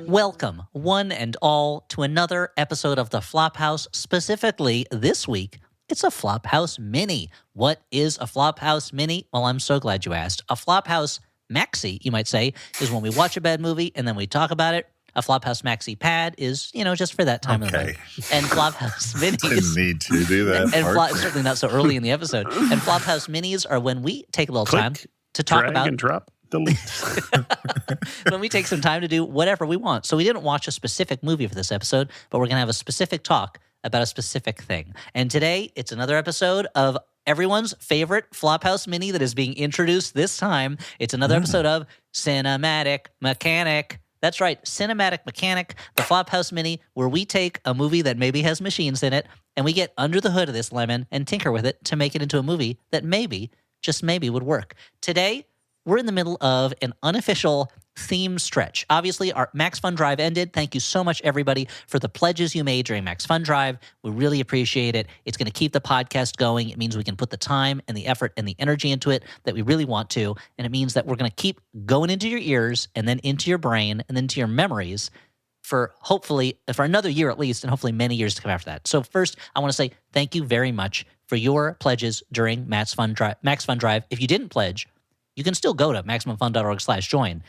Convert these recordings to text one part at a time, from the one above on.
Welcome, one and all, to another episode of the Flophouse. Specifically, this week, it's a Flophouse Mini. What is a Flophouse Mini? Well, I'm so glad you asked. A Flophouse Maxi, you might say, is when we watch a bad movie and then we talk about it. A Flophouse Maxi Pad is, just for that time of the night. And Flophouse Minis... Didn't need to do that. And certainly not so early in the episode. And Flophouse Minis are when we take a little time to talk drag about... and drop. Delete. When we take some time to do whatever we want. So we didn't watch a specific movie for this episode, but we're going to have a specific talk about a specific thing. And today, it's another episode of everyone's favorite Flophouse Mini that is being introduced this time. It's another episode of Cinematic Mechanic. That's right, Cinematic Mechanic, the Flophouse Mini, where we take a movie that maybe has machines in it, and we get under the hood of this lemon and tinker with it to make it into a movie that maybe, just maybe, would work. Today, we're in the middle of an unofficial theme stretch. Obviously, our Max Fun Drive ended. Thank you so much, everybody, for the pledges you made during Max Fun Drive. We really appreciate it. It's going to keep the podcast going. It means we can put the time and the effort and the energy into it that we really want to. And it means that we're going to keep going into your ears and then into your brain and then to your memories for another year at least, and hopefully many years to come after that. So first, I want to say thank you very much for your pledges during Max Fun Drive. If you didn't pledge, you can still go to MaximumFun.org/join.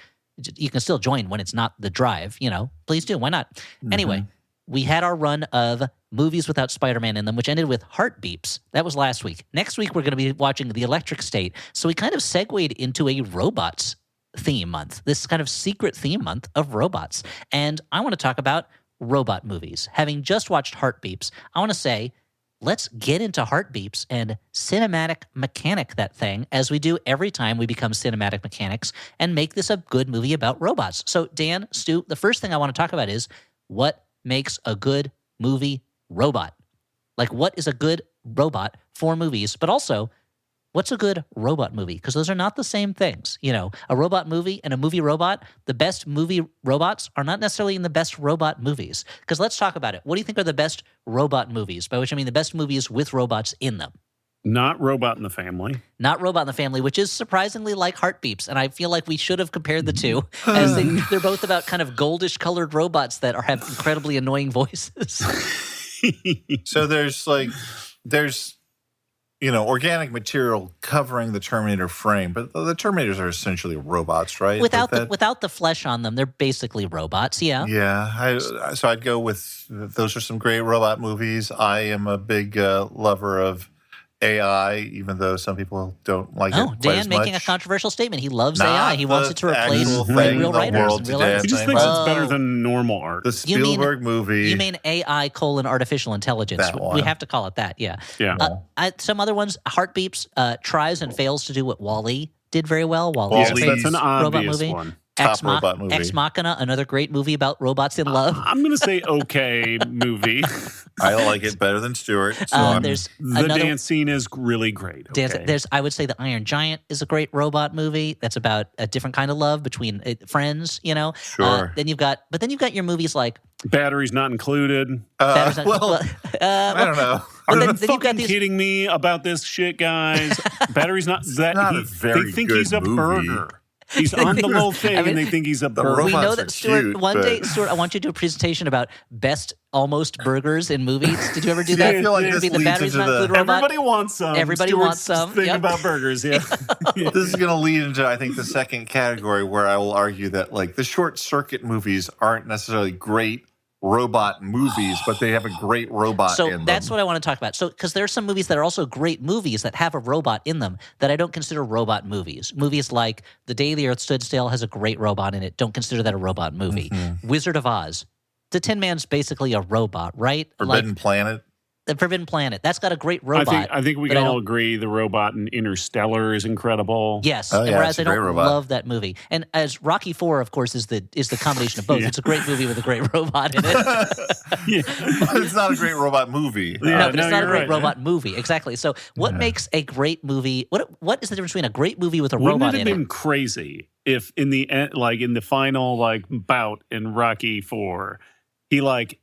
You can still join when it's not the drive, Please do. Why not? Anyway, we had our run of movies without Spider-Man in them, which ended with Heartbeeps. That was last week. Next week, we're going to be watching The Electric State. So we kind of segued into a robots theme month, this kind of secret theme month of robots. And I want to talk about robot movies. Having just watched Heartbeeps, I want to say, let's get into Heartbeeps and cinematic mechanic that thing, as we do every time we become cinematic mechanics, and make this a good movie about robots. So Dan, Stu, the first thing I want to talk about is what makes a good movie robot? Like, what is a good robot for movies? But also, what's a good robot movie? Because those are not the same things. A robot movie and a movie robot, the best movie robots are not necessarily in the best robot movies. Because let's talk about it. What do you think are the best robot movies? By which I mean the best movies with robots in them. Not Robot in the Family. Not Robot in the Family, which is surprisingly like Heartbeeps. And I feel like we should have compared the two, as they're both about kind of goldish-colored robots that have incredibly annoying voices. So there's organic material covering the Terminator frame, but the Terminators are essentially robots, right? Without the flesh on them, they're basically robots, yeah. Yeah, so I'd go with, those are some great robot movies. I am a big lover of AI, even though some people don't like it quite Dan as making much. a controversial statement. He loves AI. He wants it to replace real writers and real He artists. just thinks it's better than normal art. The Spielberg movie. You mean AI : artificial intelligence. That one. We have to call it that, yeah. Some other ones, Heartbeeps tries and fails to do what WALL-E did very well. Yes, that's an robot obvious movie. one. Top robot movie. Ex Machina, another great movie about robots in love. I'm going to say okay movie. I like it better than Stewart. So There's the dance scene is really great. Okay. I would say The Iron Giant is a great robot movie that's about a different kind of love between friends, Sure. Then you've got your movies like Batteries Not Included. I don't know. Are you fucking kidding me about this shit, guys? Batteries Not... a very they think good he's a movie. burger. He's on the little thing, and they think he's a burger. We know robots that, are Stuart. cute, One day, Stuart, I want you to do a presentation about best almost burgers in movies. Did you ever do that? I feel like It would this be the leads batteries into not include robot. Everybody wants some. Everybody wants some. Thing Yep. about burgers, yeah. This is going to lead into, I think, the second category where I will argue that, the short circuit movies aren't necessarily great robot movies, but they have a great robot in them. So that's what I want to talk about. So, because there are some movies that are also great movies that have a robot in them that I don't consider robot movies. Movies like The Day the Earth Stood Still has a great robot in it. Don't consider that a robot movie. Wizard of Oz. The Tin Man's basically a robot, right? Forbidden Planet. The Forbidden Planet. That's got a great robot. I think we can all agree the robot in Interstellar is incredible. Yes. Oh, yeah, whereas I don't robot. love that movie. And as Rocky IV, of course, is the combination of both. Yeah. It's a great movie with a great robot in it. But it's not a great robot movie. No, but it's not a great right, robot movie. Exactly. So what makes a great movie? What is the difference between a great movie with a Wouldn't robot it have in been it? crazy if in the end, in the final bout in Rocky IV,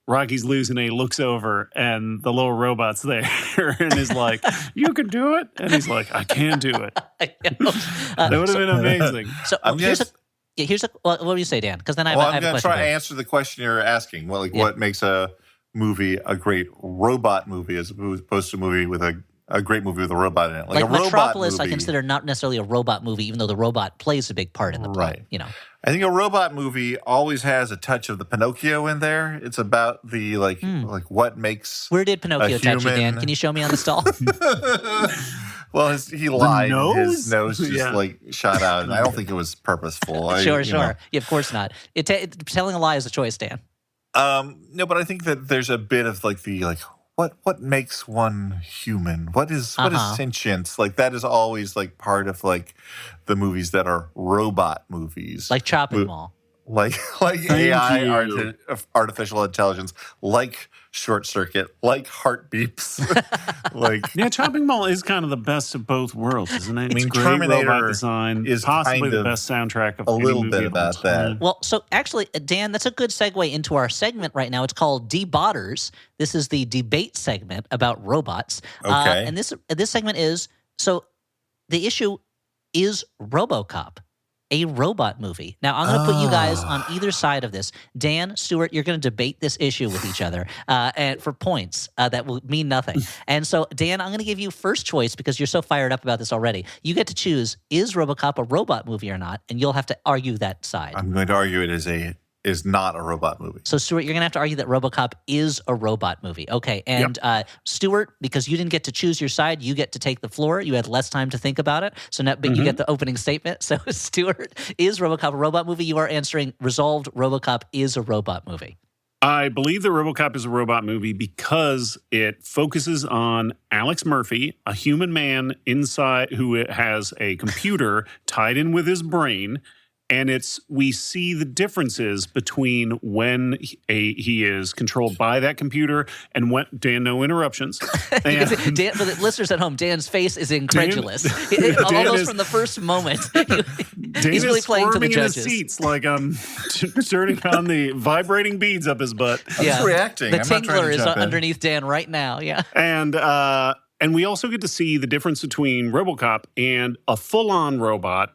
Rocky's losing and he looks over and the little robot's there and is like, you can do it? And he's like, I can do it. That would have been amazing. So Yeah, what do you say, Dan? Because then I have Well, a I'm question. going to try for to you. answer the question you're asking. Well, what makes a movie a great robot movie as opposed to a movie with a great movie with a robot in it? Like a robot Metropolis, movie, I consider not necessarily a robot movie, even though the robot plays a big part in the plot. Right. You know, I think a robot movie always has a touch of the Pinocchio in there. It's about the like what makes where did Pinocchio touch you, Dan? human- Can you show me on the stall? Well, he lied and his nose? nose just like shot out, and I don't think it was purposeful. Sure. You know. Yeah, of course not. Telling a lie is a choice, Dan. No, but I think that there's a bit of like what makes one human? What is sentience? Like that is always like part of like the movies that are robot movies, Like Chopping Mall. like AI, artificial intelligence, like Short Circuit, like Heartbeeps, like Yeah, Chopping Mall is kind of the best of both worlds, isn't it? It's great Terminator robot design, is possibly kind the of best soundtrack of a any little movie bit of all about time. that. Well, so actually, Dan, that's a good segue into our segment right now. It's called Debotters. This is the debate segment about robots. Okay. And this segment is, so the issue is RoboCop a robot movie? Now, I'm going to put you guys on either side of this. Dan, Stuart, you're going to debate this issue with each other and for points that will mean nothing. And so, Dan, I'm going to give you first choice because you're so fired up about this already. You get to choose, is RoboCop a robot movie or not? And you'll have to argue that side. I'm going to argue it is not a robot movie. So, Stuart, you're going to have to argue that RoboCop is a robot movie. Okay. And Stuart, because you didn't get to choose your side, you get to take the floor. You had less time to think about it. So now you get the opening statement. So, Stuart, is RoboCop a robot movie? You are answering resolved, RoboCop is a robot movie. I believe that RoboCop is a robot movie because it focuses on Alex Murphy, a human man inside who has a computer tied in with his brain. And we see the differences between when he is controlled by that computer and when, Dan, no interruptions. Dan, for the listeners at home, Dan's face is incredulous. Almost from the first moment. He's really playing to the judges. In his seats like I'm turning on the vibrating beads up his butt. I'm just reacting. The I'm not trying tingler to is jump in. underneath Dan right now. Yeah. And we also get to see the difference between RoboCop and a full-on robot,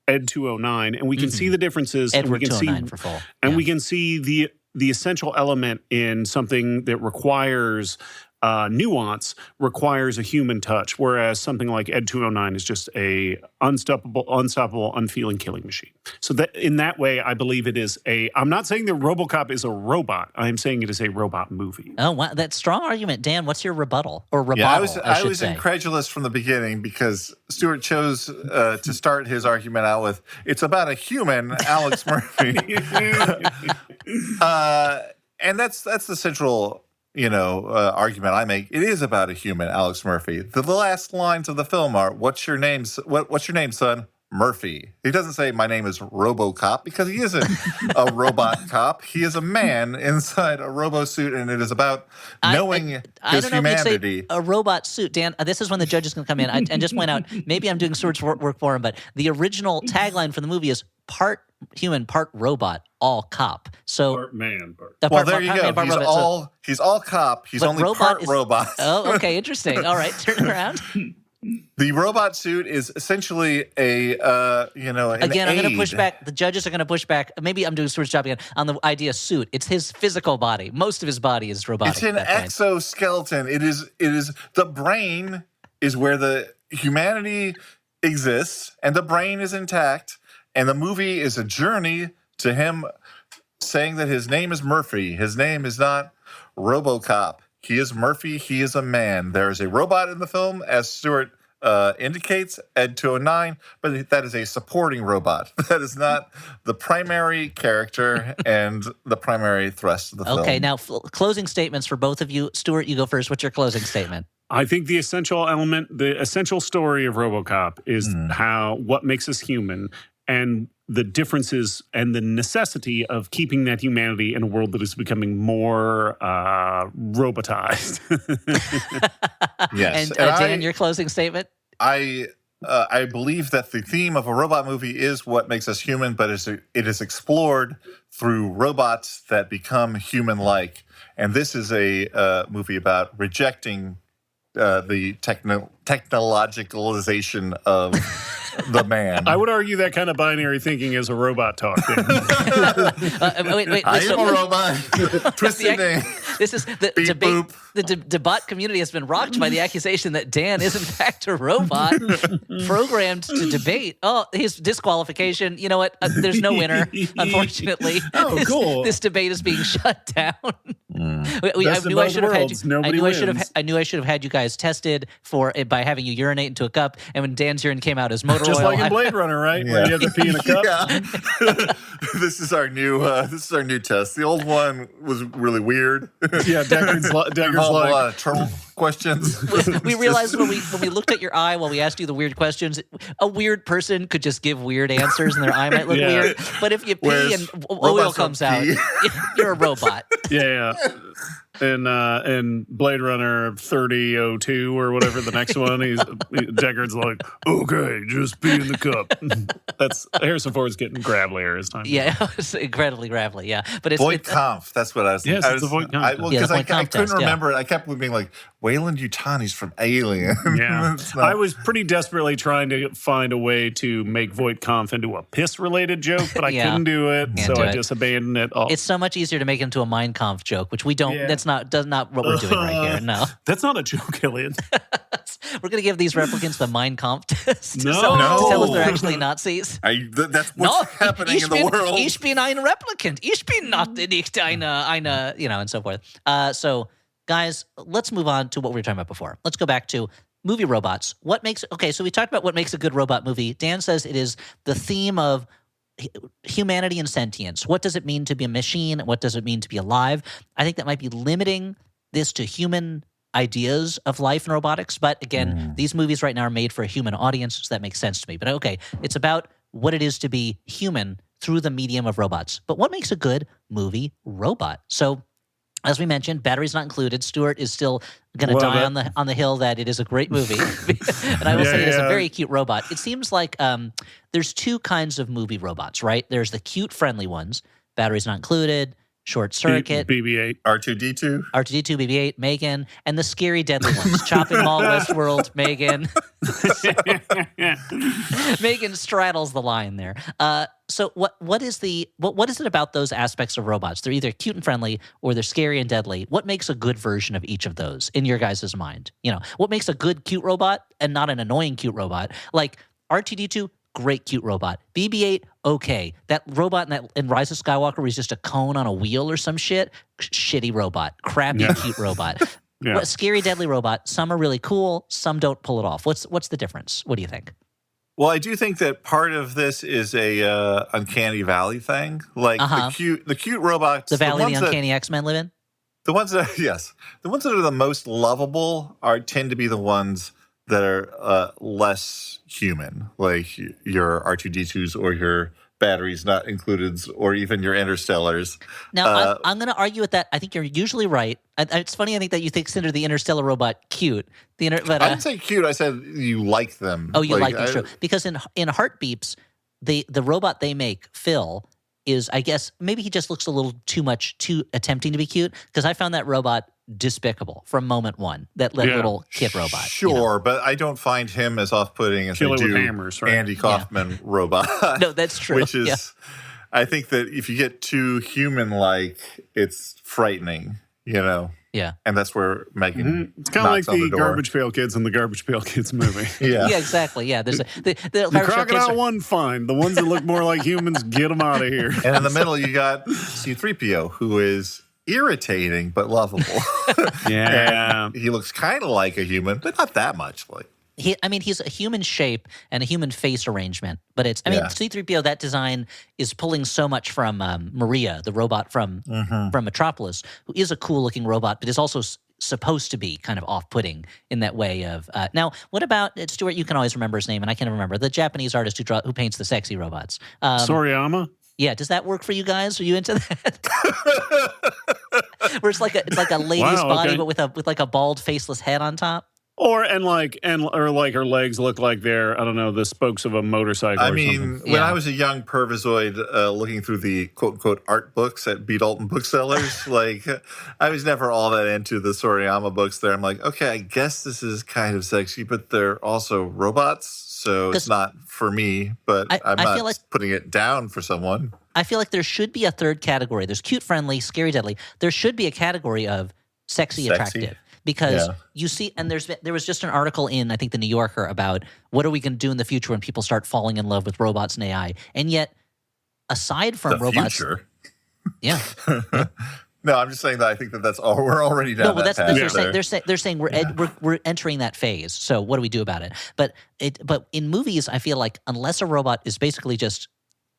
Ed 209, and we can see the differences. Edward and we can 209 see, for full. And we can see the essential element in something that requires nuance, requires a human touch, whereas something like Ed 209 is just a unstoppable, unfeeling killing machine. So that in that way, I believe it is I'm not saying that RoboCop is a robot. I'm saying it is a robot movie. Oh, wow. That's strong argument. Dan, what's your rebuttal? Or rebuttal, Yeah, I should was say. incredulous from the beginning because Stuart chose to start his argument out with, it's about a human, Alex Murphy. And that's the central argument I make. It is about a human, Alex Murphy. The last lines of the film are, what's your name, son? Murphy. He doesn't say my name is RoboCop because he isn't a robot cop. He is a man inside a robo suit, and it is about knowing his don't know humanity. If you'd say a robot suit, Dan. This is when the judge is going to come in and just point out. Maybe I'm doing Stuart's work for him, but the original tagline for the movie is part human, part robot, all cop. So Part man, part. Well, there you go. He's all cop. He's only part robot. Oh, okay, interesting. All right, turn it around. The robot suit is essentially again, I'm going to push back. The judges are going to push back. Maybe I'm doing Stuart's job again on the idea suit. It's his physical body. Most of his body is robotic. It's an exoskeleton. It is the brain is where the humanity exists, and the brain is intact. And the movie is a journey to him saying that his name is Murphy. His name is not RoboCop. He is Murphy. He is a man. There is a robot in the film, as Stuart indicates, Ed 209, but that is a supporting robot. That is not the primary character and the primary thrust of the film. Okay, now closing statements for both of you. Stuart, you go first. What's your closing statement? I think the essential element, the essential story of RoboCop is what makes us human and the differences and the necessity of keeping that humanity in a world that is becoming more robotized. Yes. And Dan, your closing statement? I believe that the theme of a robot movie is what makes us human, but it is explored through robots that become human-like. And this is a movie about rejecting the technologicalization of the man. I would argue that kind of binary thinking is a robot talk. Wait. I am a robot. Twisted name. This is the Beep, debate. boop. The debate community has been rocked by the accusation that Dan is in fact a robot programmed to debate. Oh, his disqualification. You know what? There's no winner, unfortunately. Oh, cool. This debate is being shut down. I Best of knew I both should have had worlds. you. Nobody wins. I knew I should have had you guys tested for it by having you urinate into a cup, and when Dan's urine came out as motor Just oil, like in Blade Runner, right? Where you have to pee in a cup. Yeah. This is our new test. The old one was really weird. Yeah, Deckard's Involved a like, lot of turtle questions. we realized when we looked at your eye while we asked you the weird questions, a weird person could just give weird answers and their eye might look Yeah. weird. But if you pee Whereas and oil robots comes don't out, pee. you're a robot. yeah. In Blade Runner 3002 or whatever the next one, Deckard's like, okay, just pee in the cup. That's Harrison Ford's getting gravelier as time. Yeah, it's incredibly gravelly. Yeah, but it's Voight Kampf. That's what I was. Yes, I it's was, the Voight Kampf I, test. well, Yeah, the because Voight Kampf couldn't test, yeah. remember it. I kept being like, Wayland Yutani's from Alien. Yeah. It's not- I was pretty desperately trying to find a way to make Voight Kampf into a piss-related joke, but I Yeah. couldn't do it, Can't so do I it. just abandoned it all. it's so much easier to make it into a Mein Kampf joke, which we don't. Yeah. That's not what we're doing right here. No, That's not a joke, Elliott. we're gonna give these replicants the Mein Kampf test. No. to tell us they're No. actually Nazis. that's what's No, happening in the world. Ich bin ein Replicant. Ich bin nicht eine, and so forth. So, guys, let's move on to what we were talking about before. Let's go back to movie robots. So we talked about what makes a good robot movie. Dan says it is the theme of humanity and sentience. What does it mean to be a machine? What does it mean to be alive? I think that might be limiting this to human ideas of life and robotics. But again, these movies right now are made for a human audience, so that makes sense to me. But okay, it's about what it is to be human through the medium of robots. But what makes a good movie robot? So, as we mentioned, batteries not included. Stuart is still going to Love die it. on the hill that it is a great movie, and I will say it is a Yeah. very cute robot. It seems like there's two kinds of movie robots, right? There's the cute, friendly ones, batteries not included, short circuit, BB-8. R2D2. R2D2, BB-8, Megan, and the scary, deadly ones, Chopping Mall, Westworld, Megan. Megan straddles the line there. So what is it about those aspects of robots? They're either cute and friendly or they're scary and deadly. What makes a good version of each of those in your guys' mind? What makes a good cute robot and not an annoying cute robot? Like R2D2, great cute robot. BB-8, okay. That robot in Rise of Skywalker was just a cone on a wheel or some shit. Shitty robot. Crappy Yeah. cute robot. Yeah. What scary, deadly robot? Some are really cool. Some don't pull it off. What's the difference? What do you think? Well, I do think that part of this is a uncanny valley thing. Like the cute robots, The valley the ones that- uncanny X-Men live in? The ones that the ones that are the most lovable tend to be the ones that are less human, like your R2D2s or your batteries not included, or even your Interstellars. Now, I'm going to argue with that. I think you're usually right. It's funny, I think that you consider the Interstellar robot cute. But I didn't say cute. I said you like them. oh, you like them, true. Because in Heartbeeps, the robot they make, Phil, is, I guess, maybe he just looks a little too attempting to be cute, because I found that robot despicable from moment one, that little kid robot. Sure, but I don't find him as off-putting as I Kill it with do hammers, right? Andy Kaufman robot. No, that's true. Which is, I think that if you get too human-like, it's frightening, Yeah. And that's where Megan It's kind of like knocks on the door. Garbage Pail Kids in the Garbage Pail Kids movie. Yeah. Yeah, exactly. Yeah, there's the The crocodile one, fine. The ones that look more like humans, get them out of here. And in the middle, you got C-3PO, who is irritating but lovable. Yeah. And he looks kind of like a human, but not that much. Like he's a human shape and a human face arrangement, but C-3PO, that design is pulling so much from Maria, the robot from Metropolis, who is a cool looking robot, but is also supposed to be kind of off-putting in that way of. Now, what about Stuart? You can always remember his name, and I can't remember the Japanese artist who paints the sexy robots. Soriyama? Yeah, does that work for you guys? Are you into that? Where it's like a lady's body, okay. but with like a bald, faceless head on top. Or her legs look like they're, I don't know, the spokes of a motorcycle I or mean, something. when I was a young pervisoid looking through the quote-unquote art books at B. Dalton Booksellers, I was never all that into the Soriyama books there. I'm like, okay, I guess this is kind of sexy, but they're also robots. so it's not for me, but I'm I feel not like, putting it down for someone. I feel like there should be a third category. There's cute, friendly, scary, deadly. There should be a category of sexy. Attractive. Because you see, and there was just an article in, I think, the New Yorker about what are we going to do in the future when people start falling in love with robots and AI. And yet, aside from the robots, future. Yeah. No, I'm just saying that I think that's all. We're already down that path. They're saying we're entering that phase. So what do we do about it? But in movies, I feel like unless a robot is basically just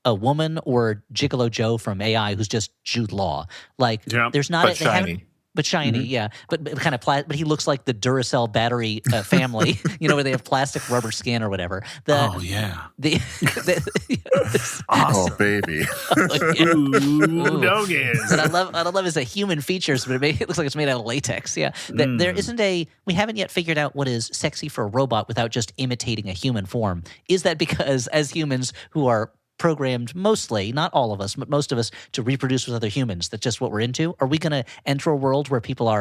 a woman or Gigolo Joe from AI who's just Jude Law, like there's not but shiny. But shiny, yeah. But kind of but he looks like the Duracell battery family, where they have plastic rubber skin or whatever. Oh yeah. Oh baby. Ooh, doggies. But I love is the human features, but it looks like it's made out of latex. Yeah. There isn't we haven't yet figured out what is sexy for a robot without just imitating a human form. Is that because as humans who are programmed mostly, not all of us, but most of us, to reproduce with other humans, that's just what we're into? Are we going to enter a world where people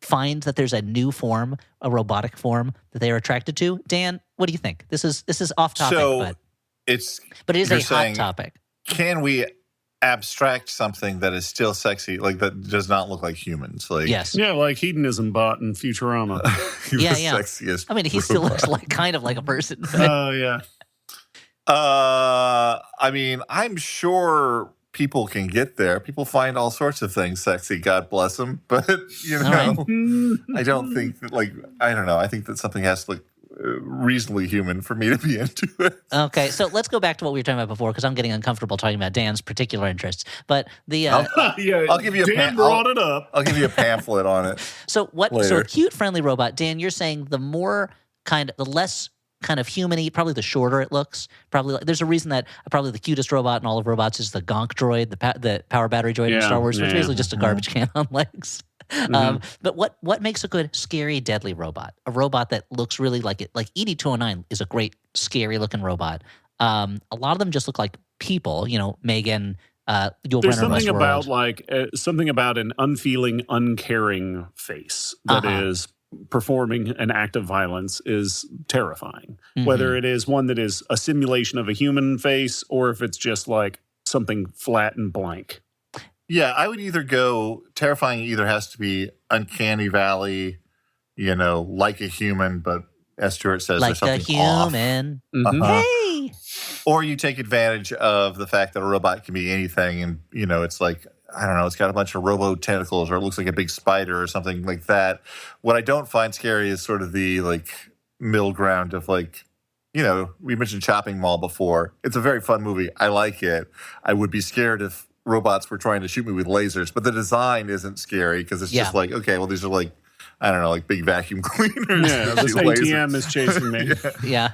find that there's a new form, a robotic form that they are attracted to? Dan, what do you think? This is off topic, but it is a hot topic. Can we abstract something that is still sexy, like that does not look like humans? Like yes, yeah, like hedonism bot in Futurama. Sexiest. I mean, he still looks kind of like a person. Oh yeah. I mean, I'm sure people can get there. People find all sorts of things sexy, God bless them. But, I don't think that, I don't know. I think that something has to look reasonably human for me to be into it. Okay, so let's go back to what we were talking about before, because I'm getting uncomfortable talking about Dan's particular interests. But I'll give you Dan brought it up. I'll give you a pamphlet on it. So later. So a cute, friendly robot, Dan, you're saying the less kind of human-y, probably the shorter it looks. Probably there's a reason that probably the cutest robot in all of robots is the Gonk droid, the power battery droid in Star Wars, which is basically just a garbage can on legs. But what makes a good scary, deadly robot? A robot that looks really like it. Like ED-209 is a great, scary-looking robot. A lot of them just look like people. Megan. There's something about something about an unfeeling, uncaring face that is performing an act of violence is terrifying. Whether it is one that is a simulation of a human face or if it's just like something flat and blank. Yeah, I would either go terrifying. Either has to be uncanny valley, like a human, but as Stuart says, like there's something off. Human. Hey. Or you take advantage of the fact that a robot can be anything, and it's like, I don't know, it's got a bunch of robo tentacles, or it looks like a big spider or something like that. What I don't find scary is sort of the middle ground of we mentioned Chopping Mall before. It's a very fun movie. I like it. I would be scared if robots were trying to shoot me with lasers, but the design isn't scary because it's just okay, well, these are I don't know, big vacuum cleaners. Yeah, this ATM is chasing me. Yeah.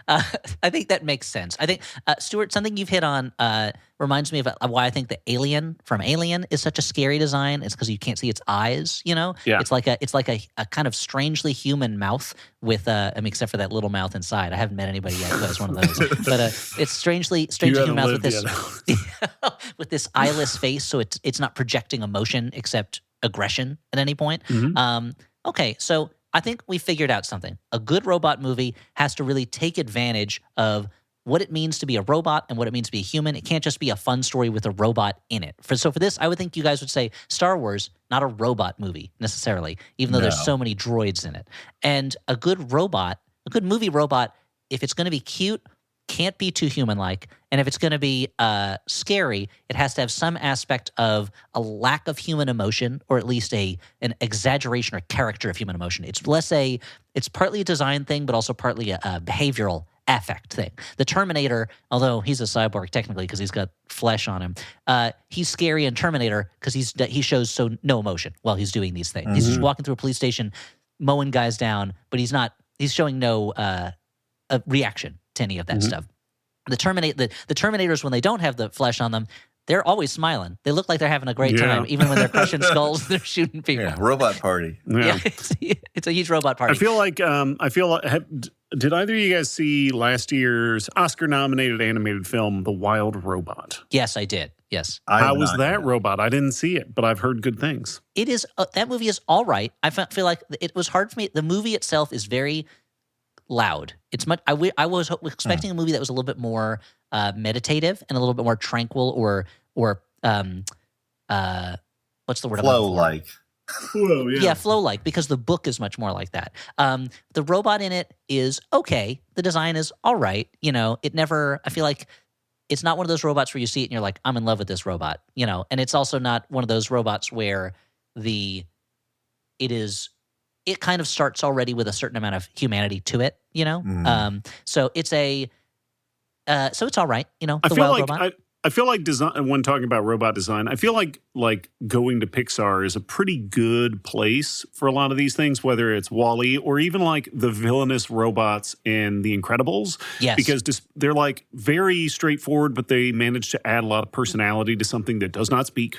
I think that makes sense. I think, Stuart, something you've hit on reminds me of why I think the alien from Alien is such a scary design. It's because you can't see its eyes, Yeah. It's like a kind of strangely human mouth with, except for that little mouth inside. I haven't met anybody yet who has one of those. But it's strangely human mouth with this with this eyeless face, so it's not projecting emotion except aggression at any point. Okay, so I think we figured out something. A good robot movie has to really take advantage of what it means to be a robot and what it means to be a human. It can't just be a fun story with a robot in it. For this, I would think you guys would say Star Wars, not a robot movie necessarily, even though there's so many droids in it. And a good movie robot, if it's going to be cute, can't be too human-like. And if it's going to be scary, it has to have some aspect of a lack of human emotion, or at least an exaggeration or character of human emotion. It's partly a design thing, but also partly a behavioral affect thing. The Terminator, although he's a cyborg technically because he's got flesh on him, he's scary in Terminator because he shows no emotion while he's doing these things. He's just walking through a police station, mowing guys down, but he's showing no reaction to any of that stuff. The Terminators, when they don't have the flesh on them, they're always smiling. They look like they're having a great time, even when they're crushing skulls. They're shooting people. Yeah, robot party. Yeah, it's a huge robot party. I feel like did either of you guys see last year's Oscar-nominated animated film, The Wild Robot? Yes, I did. Yes. How was that robot? I didn't see it, but I've heard good things. It is that movie is all right. I feel like it was hard for me. The movie itself is very loud. It's much. I was expecting a movie that was a little bit more meditative and a little bit more tranquil, or what's the word? Flow-like. Whoa, Yeah, flow-like, because the book is much more like that. The robot in it is okay. The design is all right. You know, it never. I feel like it's not one of those robots where you see it and you're like, I'm in love with this robot. You know, and it's also not one of those robots where it kind of starts already with a certain amount of humanity to it. You know, so it's so it's all right. You know, the wild robot. I feel like design, when talking about robot design, I feel like going to Pixar is a pretty good place for a lot of these things, whether it's WALL-E or even like the villainous robots in The Incredibles. Yes. Because they're like very straightforward, but they manage to add a lot of personality to something that does not speak.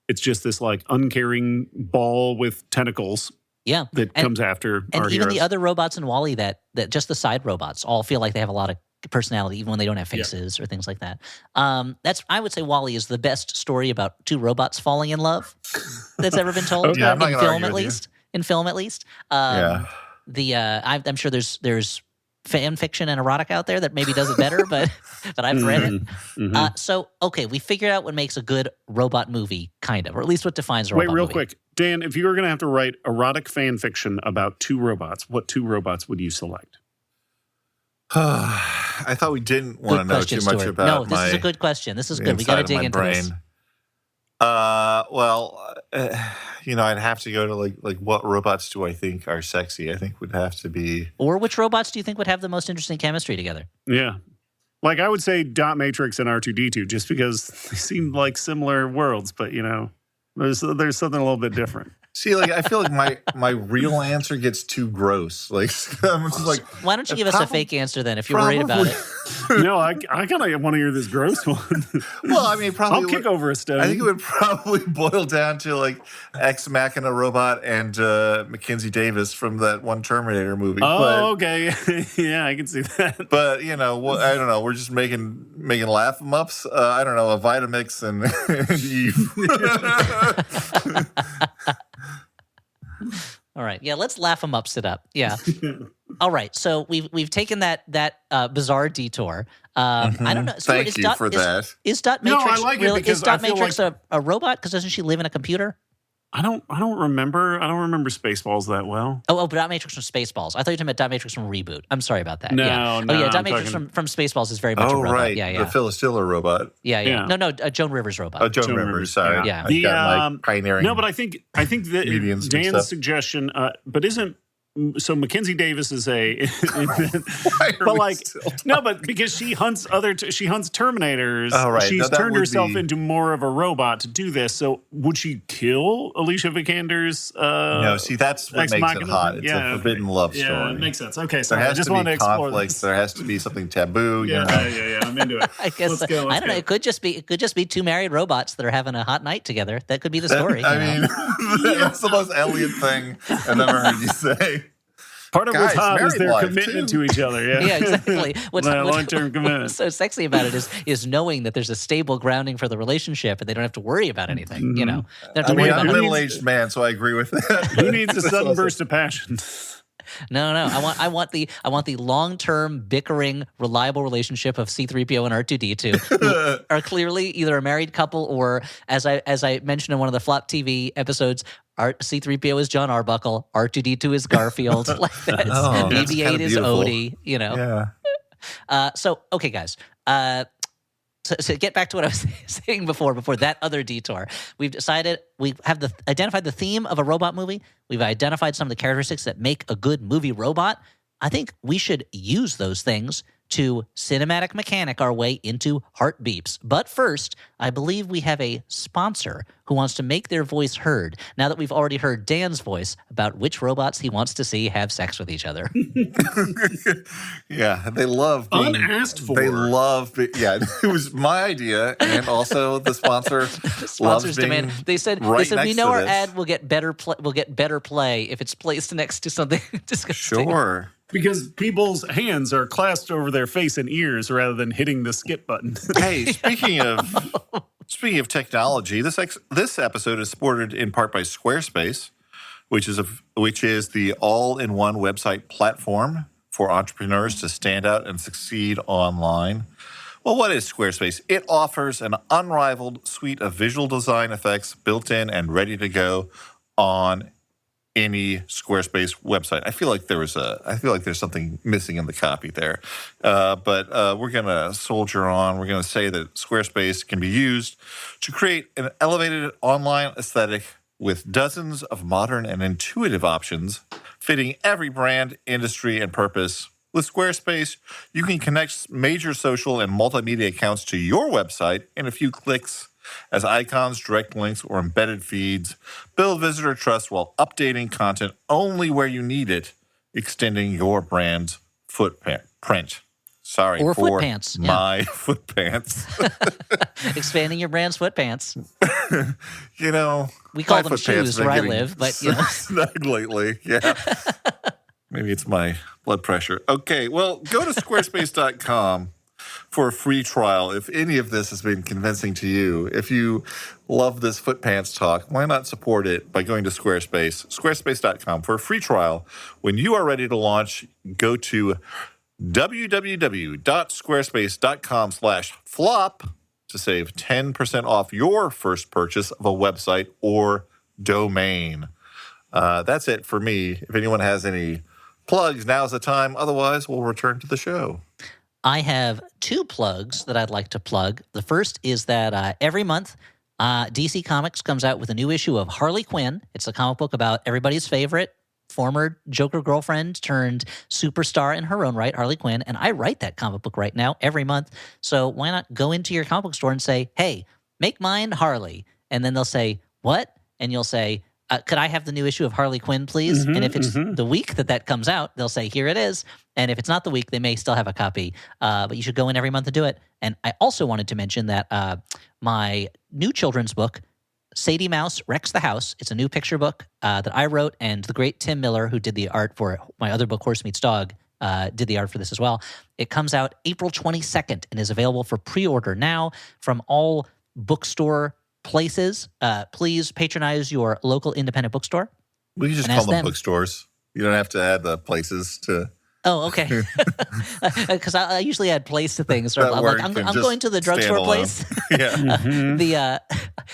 It's just this like uncaring ball with tentacles. Yeah. That comes after our and even heroes. the other robots in WALL-E that just the side robots all feel like they have a lot of personality, even when they don't have faces or things like that. I would say WALL-E is the best story about two robots falling in love that's ever been told. Yeah, I'm not in gonna film argue at with you. least. In film at least. Yeah. I'm sure there's fan fiction and erotic out there that maybe does it better, but I've read it. So okay, we figured out what makes a good robot movie, kind of, or at least what defines a robot Wait, real movie. quick. Dan, if you were going to have to write erotic fan fiction about two robots, what two robots would you select? I thought we didn't want to Good know question, too much Stuart. about No, this is a good question. This is good. We got to dig into this. I'd have to go to like what robots do I think are sexy? I think would have to be. Or which robots do you think would have the most interesting chemistry together? Yeah. Like I would say Dot Matrix and R2-D2 just because they seem like similar worlds, but you know, there's something a little bit different. See, like I feel like my real answer gets too gross. Like I'm just like, why don't you give us a fake answer then if you're worried about it? No, I kind of want to hear this gross one. Well, I mean, probably I'll kick over a stone. I think it would probably boil down to like Ex Machina robot and Mackenzie Davis from that one Terminator movie. Okay, yeah, I can see that. But I don't know. We're just making laugh em ups. I don't know, a Vitamix and Eve. All right. Yeah, let's laugh them ups it up. Yeah. All right. So we've taken that bizarre detour. I don't know. Stuart, Thank you for that. Is Dot Matrix I like it because is Dot I feel Matrix like- a robot? Because doesn't she live in a computer? I don't remember Spaceballs that well. Oh, Dot Matrix from Spaceballs. I thought you were talking about Dot Matrix from Reboot. I'm sorry about that. No, yeah. no, Oh yeah, Dot I'm Matrix talking- from Spaceballs is very much a robot. Right. Yeah. The Phyllis Diller robot. Yeah. No, Joan Rivers robot. Oh, Joan Joan Rivers. Rivers, Sorry. yeah. I got my pioneering. No, but I think that Comedians mixed Dan's up. suggestion, but isn't so Mackenzie Davis is a Why are but we like still no, but because she hunts Terminators, Oh, right. she's No, that turned would herself be- into more of a robot to do this. So would she kill Alicia Vikander's? No, see, that's what Ex makes it Machina? hot. It's Yeah, a forbidden love story. Yeah, it makes sense. Okay, There sorry, I has just to wanted to be explore conflict. this. There has to be something taboo. You know? Yeah, I'm into it. I guess Let's go, I don't know. It could just be two married robots that are having a hot night together. That could be the story. I you know? mean, that's the most Elliott thing I've ever heard you say. Part of what's Guys, hot is married their life, commitment too. to each other. Yeah, Yeah, exactly. long-term commitment. What's so sexy about it is knowing that there's a stable grounding for the relationship, and they don't have to worry about anything. You know, they don't have to I worry mean, about I'm a nothing. middle-aged man, so I agree with that. Who needs a sudden burst of passion? No. I want the long-term bickering, reliable relationship of C-3PO and R2-D2, who are clearly either a married couple or, as I mentioned in one of the Flop TV episodes, C-3PO is John Arbuckle, R2-D2 is Garfield, like that. Oh, that's BB-8 kinda is beautiful. Odie. You know. Yeah. So okay, guys. So get back to what I was saying before that other detour. We've decided we have identified the theme of a robot movie. We've identified some of the characteristics that make a good movie robot. I think we should use those things to cinematic mechanic our way into Heartbeeps. But first, I believe we have a sponsor who wants to make their voice heard now that we've already heard Dan's voice about which robots he wants to see have sex with each other. Yeah, they love being Unasked for. They love, yeah. It was my idea, and also the sponsor Sponsors loves being demand. They said right we next know to our this. ad will get better play if it's placed next to something disgusting. Sure. Because people's hands are clasped over their face and ears rather than hitting the skip button. Hey, speaking of technology, this episode is supported in part by Squarespace, which is the all-in-one website platform for entrepreneurs to stand out and succeed online. Well, what is Squarespace? It offers an unrivaled suite of visual design effects built in and ready to go on any Squarespace website. I feel like there's something missing in the copy there. But we're going to soldier on. We're going to say that Squarespace can be used to create an elevated online aesthetic with dozens of modern and intuitive options fitting every brand, industry, and purpose. With Squarespace, you can connect major social and multimedia accounts to your website in a few clicks as icons, direct links, or embedded feeds. Build visitor trust while updating content only where you need it, extending your brand's footprint. Sorry or for footpants. my footpants. Expanding your brand's footpants. You know, We call my them footpants shoes have been where I getting live, but you know. snug lately. Yeah. Maybe it's my blood pressure. Okay, well, go to squarespace.com for a free trial. If any of this has been convincing to you, if you love this footpants talk, why not support it by going to Squarespace, squarespace.com for a free trial. When you are ready to launch, go to www.squarespace.com/flop to save 10% off your first purchase of a website or domain. That's it for me. If anyone has any plugs, now's the time. Otherwise, we'll return to the show. I have 2 plugs that I'd like to plug. The first is that every month, DC Comics comes out with a new issue of Harley Quinn. It's a comic book about everybody's favorite former Joker girlfriend turned superstar in her own right, Harley Quinn. And I write that comic book right now every month. So why not go into your comic book store and say, hey, make mine Harley. And then they'll say, what? And you'll say, could I have the new issue of Harley Quinn, please? And if it's the week that comes out, they'll say, here it is. And if it's not the week, they may still have a copy. But you should go in every month to do it. And I also wanted to mention that my new children's book, Sadie Mouse Wrecks the House. It's a new picture book that I wrote, and the great Tim Miller, who did the art for my other book, Horse Meets Dog, did the art for this as well. It comes out April 22nd and is available for pre-order now from all bookstore places. Please patronize your local independent bookstore. We can just call them bookstores. You don't have to add the places to... Oh, okay. Because I usually add place to things. So I'm like, I'm going to the drugstore place. Yeah.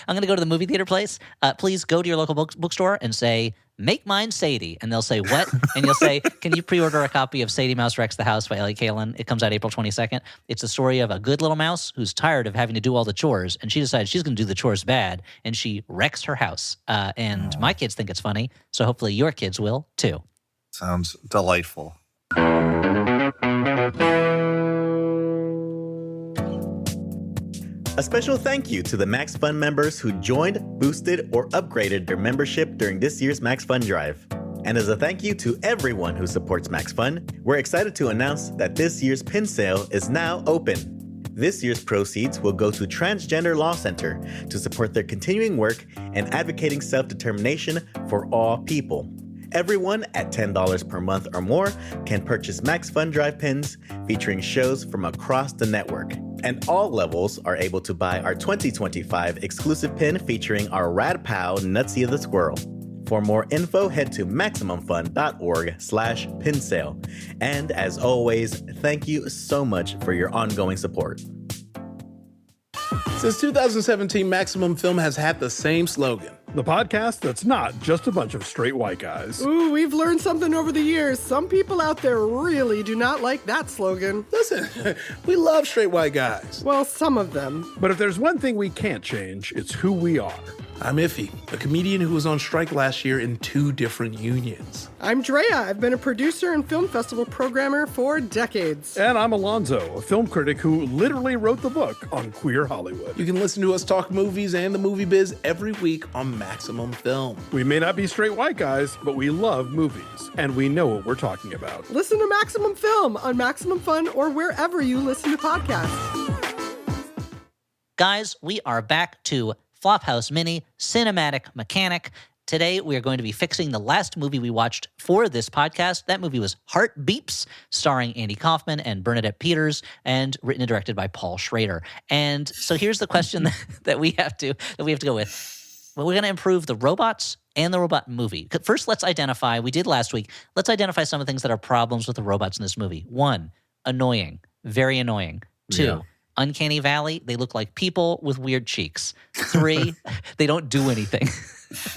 I'm going to go to the movie theater place. Please go to your local bookstore and say, make mine Sadie. And they'll say, what? And you'll say, can you pre-order a copy of Sadie Mouse Wrecks the House by Elliott Kalin? It comes out April 22nd. It's the story of a good little mouse who's tired of having to do all the chores. And she decides she's going to do the chores bad. And she wrecks her house. And my kids think it's funny. So hopefully your kids will too. Sounds delightful. A special thank you to the Max Fun members who joined, boosted, or upgraded their membership during this year's Max Fun Drive. And as a thank you to everyone who supports Max Fun, we're excited to announce that this year's pin sale is now open. This year's proceeds will go to Transgender Law Center to support their continuing work and advocating self-determination for all people. Everyone at $10 per month or more can purchase Max Fun Drive pins featuring shows from across the network. And all levels are able to buy our 2025 exclusive pin featuring our Rad Pal Nutsy the Squirrel. For more info, head to MaximumFun.org/pin sale. And as always, thank you so much for your ongoing support. Since 2017, Maximum Film has had the same slogan. The podcast that's not just a bunch of straight white guys. Ooh, we've learned something over the years. Some people out there really do not like that slogan. Listen, we love straight white guys. Well, some of them. But if there's one thing we can't change, it's who we are. I'm Iffy, a comedian who was on strike last year in 2 different unions. I'm Drea. I've been a producer and film festival programmer for decades. And I'm Alonzo, a film critic who literally wrote the book on queer Hollywood. You can listen to us talk movies and the movie biz every week on Maximum Film. We may not be straight white guys, but we love movies, and we know what we're talking about. Listen to Maximum Film on Maximum Fun or wherever you listen to podcasts. Guys, we are back to Flophouse Mini Cinematic Mechanic. Today, we are going to be fixing the last movie we watched for this podcast. That movie was Heartbeeps, starring Andy Kaufman and Bernadette Peters, and written and directed by Paul Schrader. And so here's the question that we have to go with. Well, we're going to improve the robots and the robot movie. First, let's identify, we did last week, let's identify some of the things that are problems with the robots in this movie. 1, annoying, very annoying. 2, uncanny valley, they look like people with weird cheeks. 3, they don't do anything.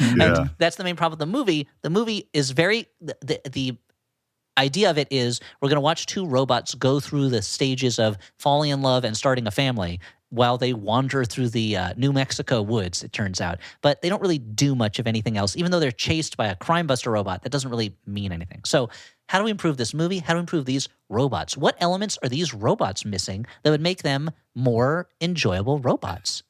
And that's the main problem with the movie. The movie is very, the idea of it is we're going to watch 2 robots go through the stages of falling in love and starting a family while they wander through the New Mexico woods, it turns out. But they don't really do much of anything else. Even though they're chased by a crime buster robot, that doesn't really mean anything. So how do we improve this movie? How do we improve these robots? What elements are these robots missing that would make them more enjoyable robots?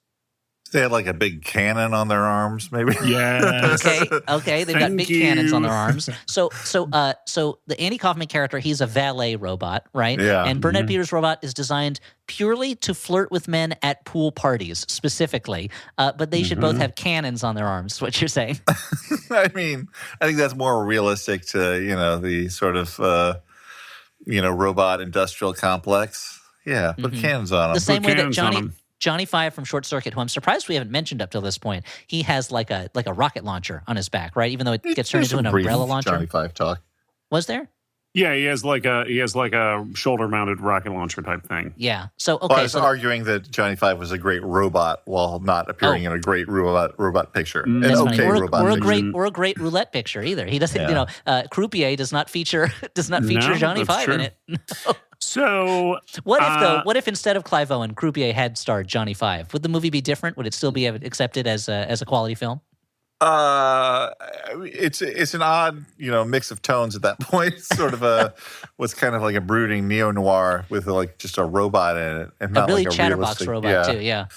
They had like a big cannon on their arms, maybe. Yes. Okay. They've got big cannons on their arms. So the Andy Kaufman character, he's a valet robot, right? Yeah. And Burnett Peters' robot is designed purely to flirt with men at pool parties, specifically. But they should both have cannons on their arms. Is what you're saying? I mean, I think that's more realistic to the sort of robot industrial complex. Yeah, put cannons on them. The same way that Johnny Five from Short Circuit, who I'm surprised we haven't mentioned up till this point, he has like a rocket launcher on his back, right? Even though it gets turned into an umbrella launcher. Johnny Five talk. Was there? Yeah, he has like a shoulder-mounted rocket launcher type thing. Yeah. So okay. Well, I was arguing that Johnny Five was a great robot while not appearing in a great robot picture. An okay robot picture. Or a great roulette picture either. He doesn't. Croupier does not feature Johnny Five in it. So what if instead of Clive Owen, Croupier had starred Johnny Five? Would the movie be different? Would it still be accepted as a quality film? It's an odd mix of tones at that point. Sort of what's kind of like a brooding neo-noir with like just a robot in it, and not a really like a chatterbox realistic robot too. Yeah.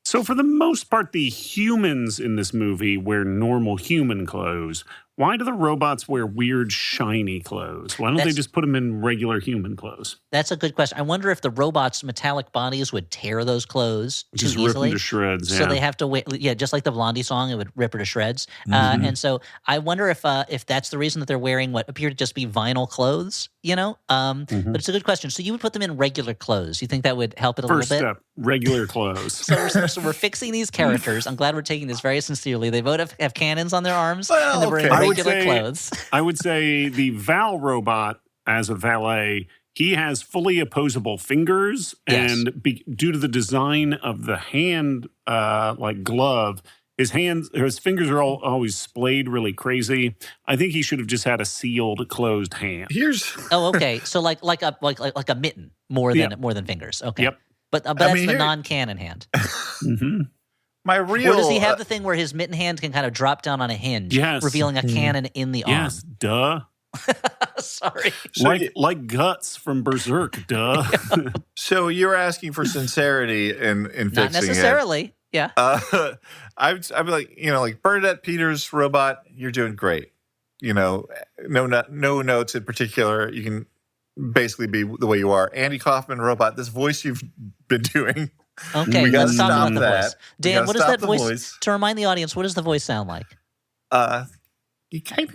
So for the most part, the humans in this movie wear normal human clothes. Why do the robots wear weird, shiny clothes? Why don't they just put them in regular human clothes? That's a good question. I wonder if the robots' metallic bodies would tear those clothes too just easily. Rip them to shreds, So they have to wait. Yeah, just like the Blondie song, it would rip her to shreds. And so I wonder if that's the reason that they're wearing what appear to just be vinyl clothes, But it's a good question. So you would put them in regular clothes. You think that would help it a little bit? First step, regular clothes. So we're fixing these characters. I'm glad we're taking this very sincerely. They both have cannons on their arms, and they're wearing regular clothes. I would say the Val robot as a valet, he has fully opposable fingers, and due to the design of the hand, like glove, his fingers are always splayed really crazy. I think he should have just had a sealed, closed hand. Okay. So like a mitten more than fingers. Okay. Yep. But that's the non-cannon hand. My real. Or does he have the thing where his mitten hand can kind of drop down on a hinge, revealing a cannon in the arm? Yes, duh. Sorry. Like Guts from Berserk, duh. So you're asking for sincerity in fixing Not necessarily. Yeah. I'd be like Bernadette Peters' robot. You're doing great. No notes in particular. You can basically be the way you are. Andy Kaufman robot. This voice you've been doing. Okay, let's talk about the voice. Dan, what does that voice? To remind the audience, what does the voice sound like? He kind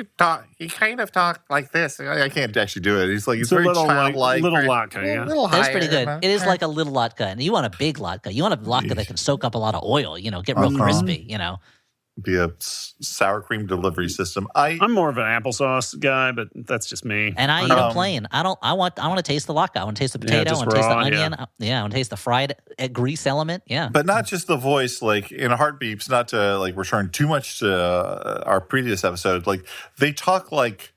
of talk like this. I can't actually do it. He's very little childlike. Little Latka, yeah. That's pretty good. It is like a little Latka. And you want a big Latka. You want a Latka that can soak up a lot of oil, get real crispy, Be a sour cream delivery system. I'm more of an applesauce guy, but that's just me. And I eat them plain. I want to taste the Latka. I want to taste the potato. I want to taste the onion. I want to taste the fried grease element. Yeah. But not just the voice, like in Heartbeeps, not to return too much to our previous episode. Like they talk like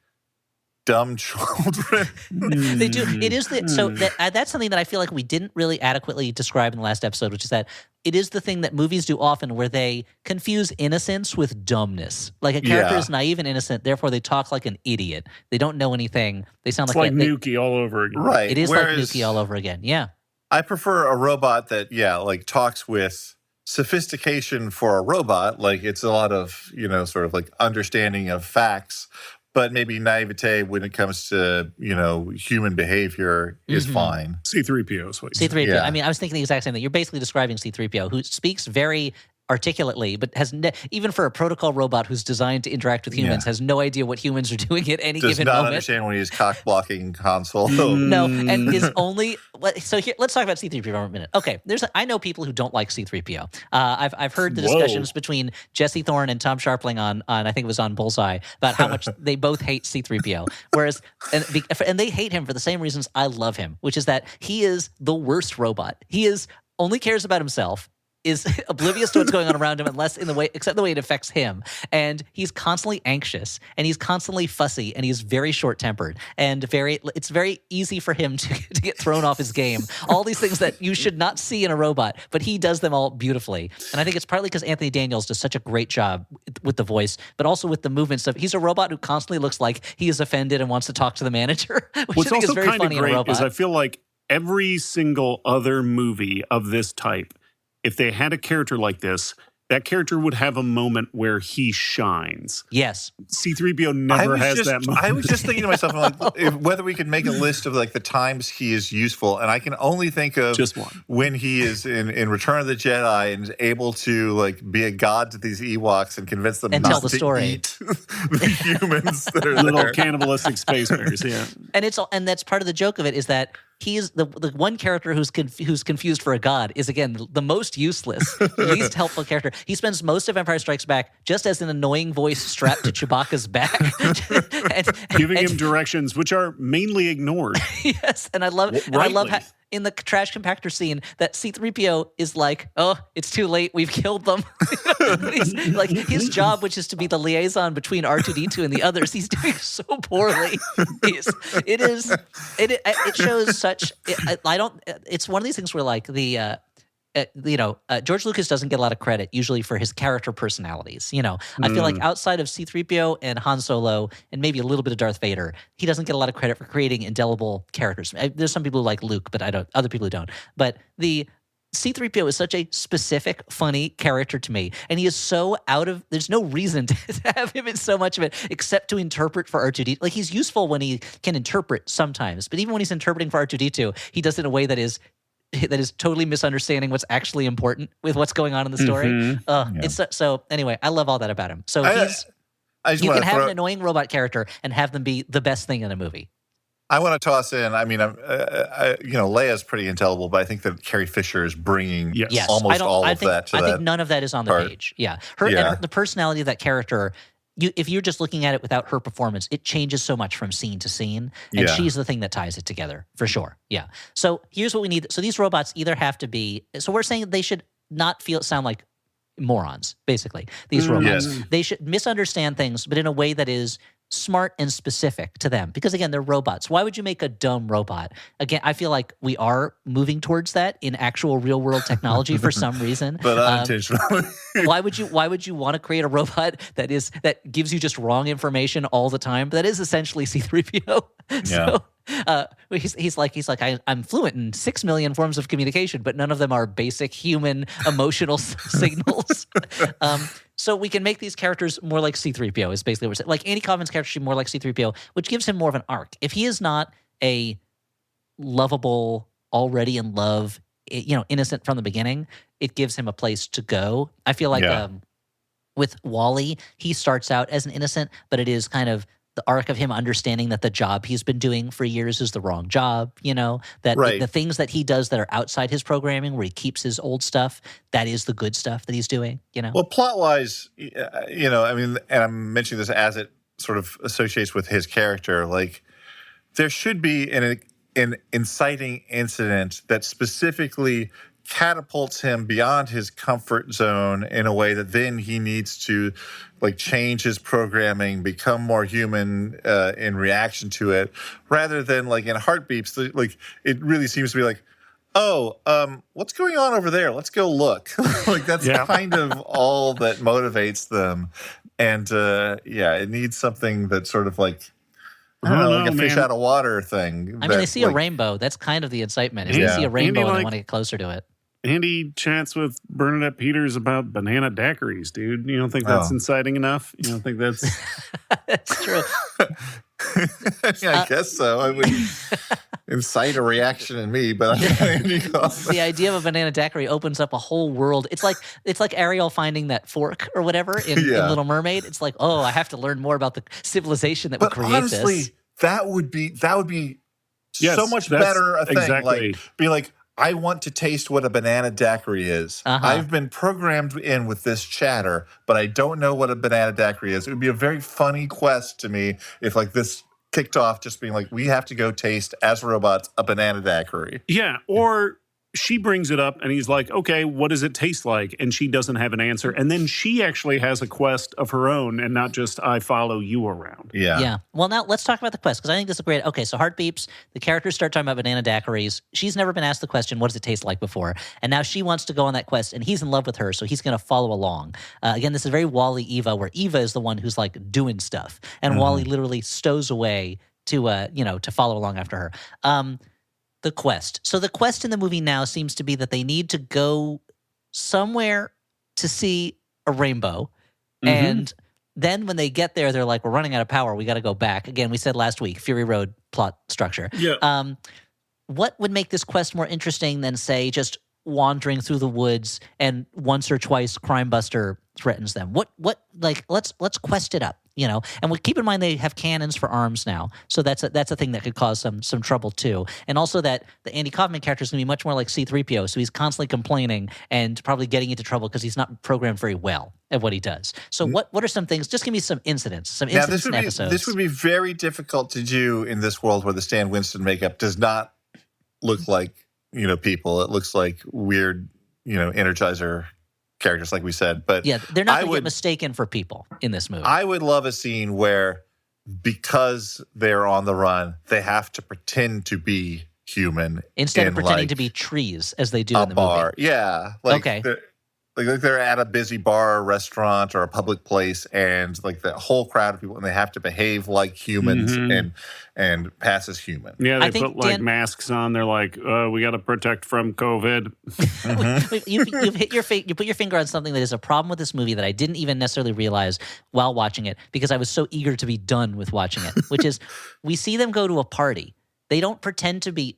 dumb children. They do. It is that's something that I feel like we didn't really adequately describe in the last episode, which is that it is the thing that movies do often where they confuse innocence with dumbness. Like a character is naive and innocent, therefore they talk like an idiot. They don't know anything. They sound like Nuki all over again. Right. It is like Nuki all over again. Yeah. I prefer a robot that, talks with sophistication for a robot. Like it's a lot of, sort of like understanding of facts. But maybe naivete when it comes to, human behavior is fine. C-3PO is what C-3PO. Yeah. I mean, I was thinking the exact same thing. You're basically describing C-3PO, who speaks very articulately, but has even for a protocol robot who's designed to interact with humans, has no idea what humans are doing at any Does given not moment. understand when he's cock blocking Han Solo. No, and is only so. Here, let's talk about C-3PO for a minute. Okay, I know people who don't like C-3PO. I've heard the discussions between Jesse Thorne and Tom Sharpling on I think it was on Bullseye about how much they both hate C-3PO. Whereas and they hate him for the same reasons I love him, which is that he is the worst robot. He only cares about himself, is oblivious to what's going on around him except the way it affects him. And he's constantly anxious and he's constantly fussy and he's very short-tempered and it's very easy for him to get thrown off his game. All these things that you should not see in a robot, but he does them all beautifully. And I think it's partly because Anthony Daniels does such a great job with the voice, but also with the movements of, he's a robot who constantly looks like he is offended and wants to talk to the manager, which I think is very funny in a robot. Is I feel like every single other movie of this type, if they had a character like this, that character would have a moment where he shines. Yes. C-3PO never has that moment. I was just thinking to myself, whether we could make a list of the times he is useful, and I can only think of just one. When he is in Return of the Jedi and is able to be a god to these Ewoks and convince them and not tell the to story. eat the humans that are little there. cannibalistic space bears. Yeah, and that's part of the joke of it is that he's the one character who's confused for a god is, again, the most useless, least helpful character. He spends most of Empire Strikes Back just as an annoying voice strapped to Chewbacca's back. Giving him directions which are mainly ignored. Yes, and I love how in the trash compactor scene that C-3PO is like, oh, it's too late, we've killed them. He's, his job, which is to be the liaison between R2-D2 and the others, he's doing so poorly. It shows such. It's one of these things where George Lucas doesn't get a lot of credit usually for his character personalities. I feel like outside of C-3PO and Han Solo and maybe a little bit of Darth Vader, he doesn't get a lot of credit for creating indelible characters. There's some people who like Luke, but other people who don't. But the C-3PO is such a specific, funny character to me, and he is so there's no reason to have him in so much of it except to interpret for R2-D2. He's useful when he can interpret sometimes, but even when he's interpreting for R2-D2, he does it in a way that is totally misunderstanding what's actually important with what's going on in the story. It's so anyway, I love all that about him. So you can have an annoying robot character and have them be the best thing in a movie. I want to toss in. I mean, Leia's pretty intelligible, but I think that Carrie Fisher is bringing almost all of that to that. I think none of that is on the page. Yeah, and the personality of that character. If you're just looking at it without her performance, it changes so much from scene to scene, and she's the thing that ties it together for sure. Yeah. So here's what we need. So these robots either have to be. So we're saying they should not sound like morons. Basically, these robots they should misunderstand things, but in a way that is smart and specific to them, because again, they're robots. Why would you make a dumb robot? Again, I feel like we are moving towards that in actual real world technology for some reason, but unintentionally. Why would you want to create a robot that gives you just wrong information all the time? That is essentially C-3PO. So he's like I'm fluent in 6 million forms of communication, but none of them are basic human emotional signals. So we can make these characters more like C-3PO is basically what we're saying. Like Andy Kaufman's character should be more like C-3PO, which gives him more of an arc. If he is not a lovable, already in love, innocent from the beginning, it gives him a place to go. I feel like with Wall-E, he starts out as an innocent, but it is kind of the arc of him understanding that the job he's been doing for years is the wrong job, that the things that he does that are outside his programming, where he keeps his old stuff, that is the good stuff that he's doing, Well, plot-wise, I mean, and I'm mentioning this as it sort of associates with his character, there should be an inciting incident that specifically catapults him beyond his comfort zone in a way that then he needs to change his programming, become more human in reaction to it, rather than in Heartbeeps, it really seems to be what's going on over there? Let's go look. That's kind of all that motivates them. And it needs something that's sort of I don't know, like a fish out of water thing. I mean, they see a rainbow. That's kind of the incitement. Is they see a rainbow and they want to get closer to it. Andy chats with Bernadette Peters about banana daiquiris, dude. You don't think that's inciting enough? You don't think that's... That's true. I guess so. I would incite a reaction in me, but I'm not Andy Kaufman. The idea of a banana daiquiri opens up a whole world. It's like Ariel finding that fork or whatever in Little Mermaid. It's like, oh, I have to learn more about the civilization that would create honestly, this. that would be Yes, so much that's better a thing. exactly. Like, be like, I want to taste what a banana daiquiri is. I've been programmed in with this chatter, but I don't know what a banana daiquiri is. It would be a very funny quest to me if like this kicked off just being like, we have to go taste as robots a banana daiquiri. Yeah, or she brings it up and he's like, okay, what does it taste like? And she doesn't have an answer. And then she actually has a quest of her own and not just I follow you around. Yeah. Yeah. Well, now let's talk about the quest because I think this is great. Okay, so Heartbeeps, the characters start talking about banana daiquiris. She's never been asked the question, what does it taste like before? And now she wants to go on that quest and he's in love with her, so he's going to follow along. Again, this is very Wall-E Eva, where Eva is the one who's like doing stuff. And Wall-E literally stows away to follow along after her. The quest. So the quest in the movie now seems to be that they need to go somewhere to see a rainbow. And then when they get there, they're like, we're running out of power. We got to go back. Again, we said last week, Fury Road plot structure. Yeah. What would make this quest more interesting than, say, just wandering through the woods and once or twice Crime Buster threatens them? Let's quest it up. And we keep in mind they have cannons for arms now, so that's a thing that could cause some trouble too. And also that the Andy Kaufman character is going to be much more like C-3PO, so he's constantly complaining and probably getting into trouble because he's not programmed very well at what he does. So what are some things? Just give me some incidents, in episodes. This would be very difficult to do in this world where the Stan Winston makeup does not look like people. It looks like weird Energizer characters, like we said. But yeah, they're not going to get mistaken for people in this movie. I would love a scene where, because they're on the run, they have to pretend to be human instead of pretending to be trees as they do in the bar. movie. Yeah, okay. Like they're at a busy bar or restaurant or a public place, and like the whole crowd of people, and they have to behave like humans and pass as human. Yeah, they put masks on. They're like, we got to protect from COVID. You put your finger on something that is a problem with this movie that I didn't even necessarily realize while watching it because I was so eager to be done with watching it, which is we see them go to a party. They don't pretend to be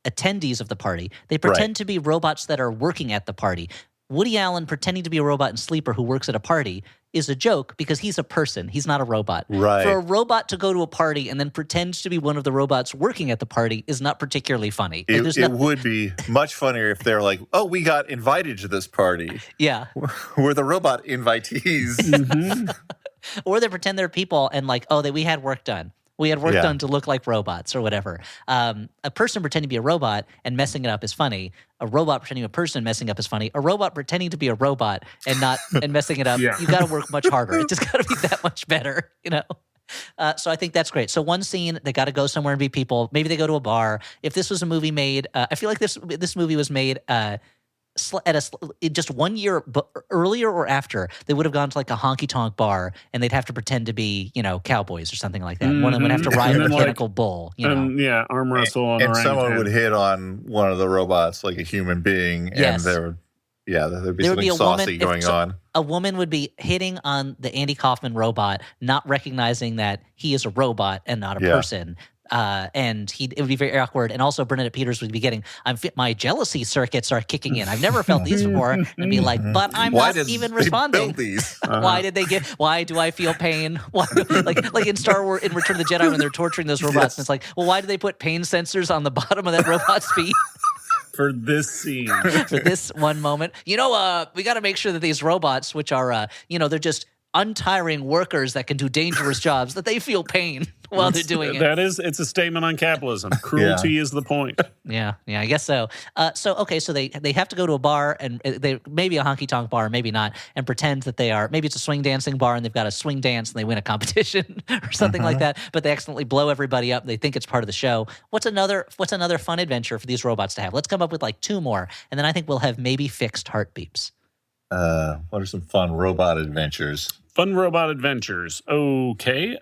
attendees of the party. They pretend to be robots that are working at the party. Woody Allen pretending to be a robot in Sleeper who works at a party is a joke because he's a person. He's not a robot. Right. For a robot to go to a party and then pretend to be one of the robots working at the party is not particularly funny. It would be much funnier if they're like, oh, we got invited to this party. Yeah. We're the robot invitees. Or they pretend they're people and like, we had work done. We had work done to look like robots or whatever. A person pretending to be a robot and messing it up is funny. A robot pretending a person messing up is funny. A robot pretending to be a robot and messing it up, you got to work much harder. It just got to be that much better, So I think that's great. So one scene, they got to go somewhere and be people. Maybe they go to a bar. If this was a movie made, I feel like this movie was made just 1 year earlier or after, they would have gone to like a honky-tonk bar and they'd have to pretend to be, cowboys or something like that. One of them would have to ride a mechanical bull, arm wrestle on and someone would hit on one of the robots like a human being, and there'd be something saucy going on. A woman would be hitting on the Andy Kaufman robot, not recognizing that he is a robot and not a person. And it would be very awkward. And also Bernadette Peters would be getting, my jealousy circuits are kicking in. I've never felt these before. And be like, but I'm not even responding. Why do I feel pain? Why like in Star Wars, in Return of the Jedi, when they're torturing those robots, and it's like, well, why do they put pain sensors on the bottom of that robot's feet? For this scene. For this one moment. We got to make sure that these robots, which are, they're just untiring workers that can do dangerous jobs, that they feel pain while they're doing it. It's a statement on capitalism. Cruelty is the point. Yeah, I guess so. So they have to go to a bar, and they maybe a honky-tonk bar, maybe not, and pretend that they are, maybe it's a swing dancing bar and they've got a swing dance and they win a competition or something like that, but they accidentally blow everybody up. They think it's part of the show. What's another fun adventure for these robots to have? Let's come up with like 2 more, and then I think we'll have maybe fixed Heartbeeps. What are some fun robot adventures? Fun robot adventures. Okay.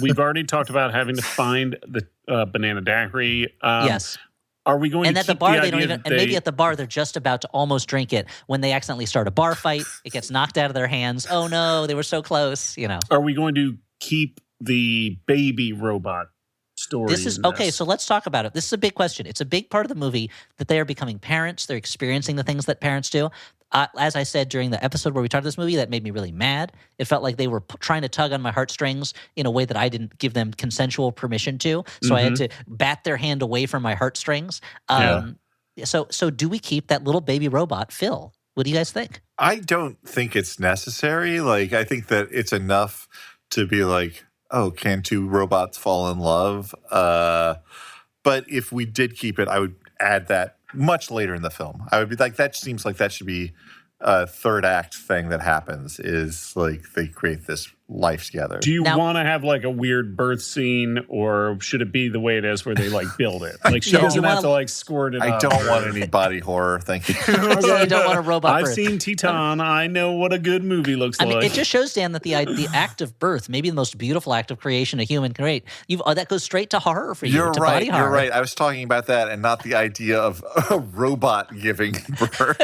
We've already talked about having to find the banana daiquiri. Yes. Are we going and to at the keep bar the they don't idea even, that and maybe at the bar they're just about to almost drink it when they accidentally start a bar fight. It gets knocked out of their hands. Oh no, they were so close. Are we going to keep the baby robot story. This is okay. So let's talk about it. This is a big question. It's a big part of the movie that they are becoming parents. They're experiencing the things that parents do. As I said during the episode where we talked about this movie, that made me really mad. It felt like they were trying to tug on my heartstrings in a way that I didn't give them consensual permission to. So I had to bat their hand away from my heartstrings. So do we keep that little baby robot, Phil? What do you guys think? I don't think it's necessary. Like, I think that it's enough to be like, oh, can two robots fall in love? But if we did keep it, I would add that much later in the film. I would be like, that seems like that should be a third act thing that happens, is like they create this life together. Do you want to have like a weird birth scene, or should it be the way it is where they like build it? Like she doesn't have to like squirt it I up. don't want any body horror. Thank you. So you don't want a robot I've birth. seen Titan. I know what a good movie looks I like. mean, it just shows, Dan, that the act of birth, maybe the most beautiful act of creation a human can create, that goes straight to horror for you. You're to right. body horror. You're right. I was talking about that and not the idea of a robot giving birth.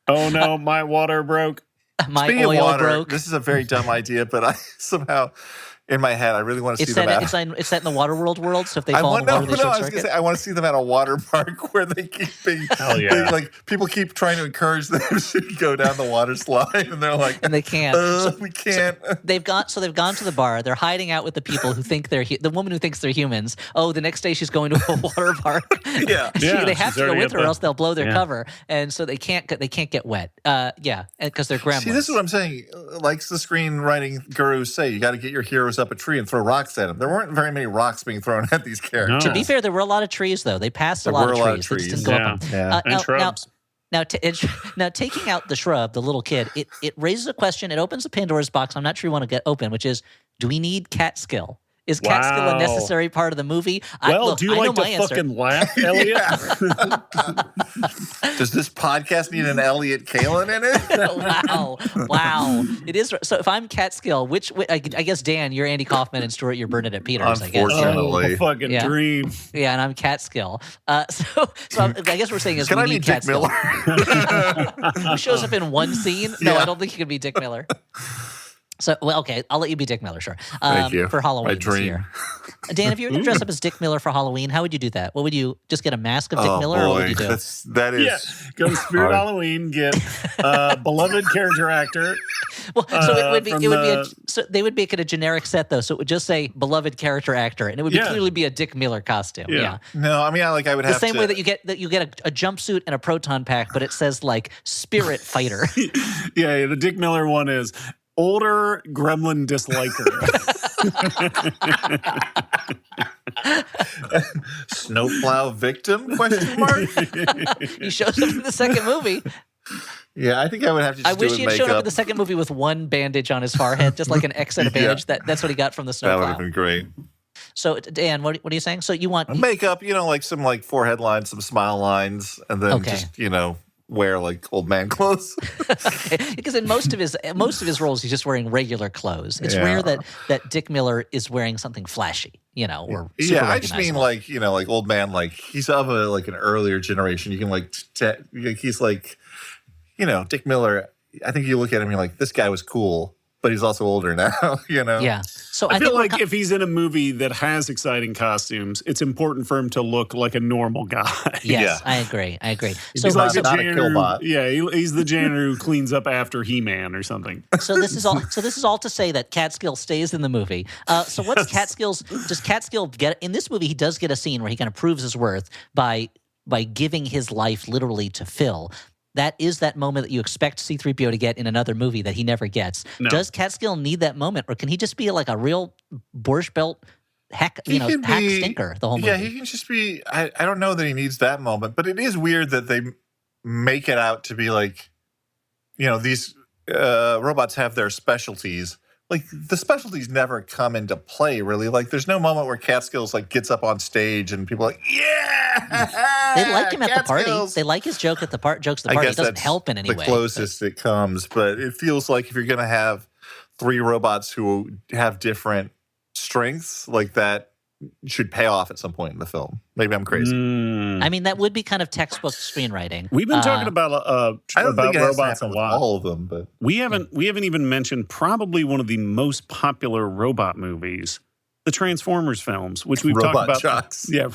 Oh no, my water broke. My Speaking of oil water, broke. this is a very dumb idea, but I somehow, in my head, I really want to see them It's set in the Waterworld world, so if they fall in the water, they short I was circuit. gonna say, I want to see them at a water park where they keep being, Hell yeah. like people keep trying to encourage them to go down the water slide, and they're like, And they can't. we can't. They've gone to the bar. They're hiding out with the people who think they're the woman who thinks they're humans. Oh, the next day she's going to a water park. Yeah. They have she's to go already with her, up or else they'll blow their yeah. cover, and so they can't get wet. Because they're gremlins. See, this is what I'm saying. Like the screenwriting gurus say, you got to get your heroes up a tree and throw rocks at them. There weren't very many rocks being thrown at these characters. To be fair, there were a lot of trees, though. They passed a lot of trees. They just didn't go up them. Yeah. And shrubs. Now, taking out the shrub, the little kid, it raises a question. It opens a Pandora's box I'm not sure you want to get open, which is, do we need Catskill? Is Catskill a necessary part of the movie? Do you like to fucking laugh, Elliott? Does this podcast need an Elliott Kalin in it? Wow. It is. So if I'm Catskill, I guess, Dan, you're Andy Kaufman, and Stuart, you're Bernadette Peters, I guess. Unfortunately. Fucking Yeah. dream. Yeah, and I'm Catskill. So I guess we're saying is Can we I need be Dick Catskill. Miller? Who shows up in one scene? No, Yeah. I don't think he can be Dick Miller. So, well, okay, I'll let you be Dick Miller, sure. Thank you. For Halloween My this dream. year. Dan, if you were going to dress up as Dick Miller for Halloween, how would you do that? What would you just get a mask of Dick Miller, or what would you do? That is. Yeah, go to Spirit Halloween, get beloved character actor. Well, so they would make it a generic set though, so it would just say beloved character actor, and it would clearly be a Dick Miller costume. Yeah. No, I mean, I would The have same to. way that you get a jumpsuit and a proton pack, but it says like Spirit Fighter. Yeah, the Dick Miller one is older gremlin disliker. Snowplow victim? Question mark. He shows up in the second movie. Yeah, I think I would have to. Just I wish do he it had shown up in makeup. the second movie with one bandage on his forehead, just like an X and a bandage. That's what he got from the That would snowplow. have been great. So, Dan, what are you saying? So you want Makeup, like some like forehead lines, some smile lines, and then just wear like old man clothes. because in most of his roles, he's just wearing regular clothes. It's rare that Dick Miller is wearing something flashy, or super I just mean recognizable. like old man, like he's of an earlier generation. You can he's like, Dick Miller. I think you look at him, you're like, this guy was cool, but he's also older now. Yeah. So I feel like if he's in a movie that has exciting costumes, it's important for him to look like a normal guy. Yes, I agree. So He's like a not a janitor. killbot. Yeah, he's the janitor who cleans up after He-Man or something. So this is all to say that Catskill stays in the movie. So what's Catskill's? Does Catskill get in this movie? He does get a scene where he kind of proves his worth by giving his life literally to Phil. That is that moment that you expect C-3PO to get in another movie that he never gets. No. Does Catskill need that moment, or can he just be like a real Borscht Belt hack stinker the whole movie? Yeah, he can just be. I don't know that he needs that moment, but it is weird that they make it out to be like, these robots have their specialties. Like the specialties never come into play, really. Like there's no moment where Catskills like gets up on stage and people are like, yeah. They like him at the party. Catskills. They like his jokes at the party. I guess It doesn't that's help in any way. the closest it comes, but it feels like if you're going to have three robots who have different strengths, like that should pay off at some point in the film. Maybe I'm crazy. I mean, that would be kind of textbook screenwriting. We've been talking about I don't think it has to robots a happen with lot. all of them, but We haven't even mentioned probably one of the most popular robot movies, the Transformers films, which we've Robot talked about. jocks. Yeah.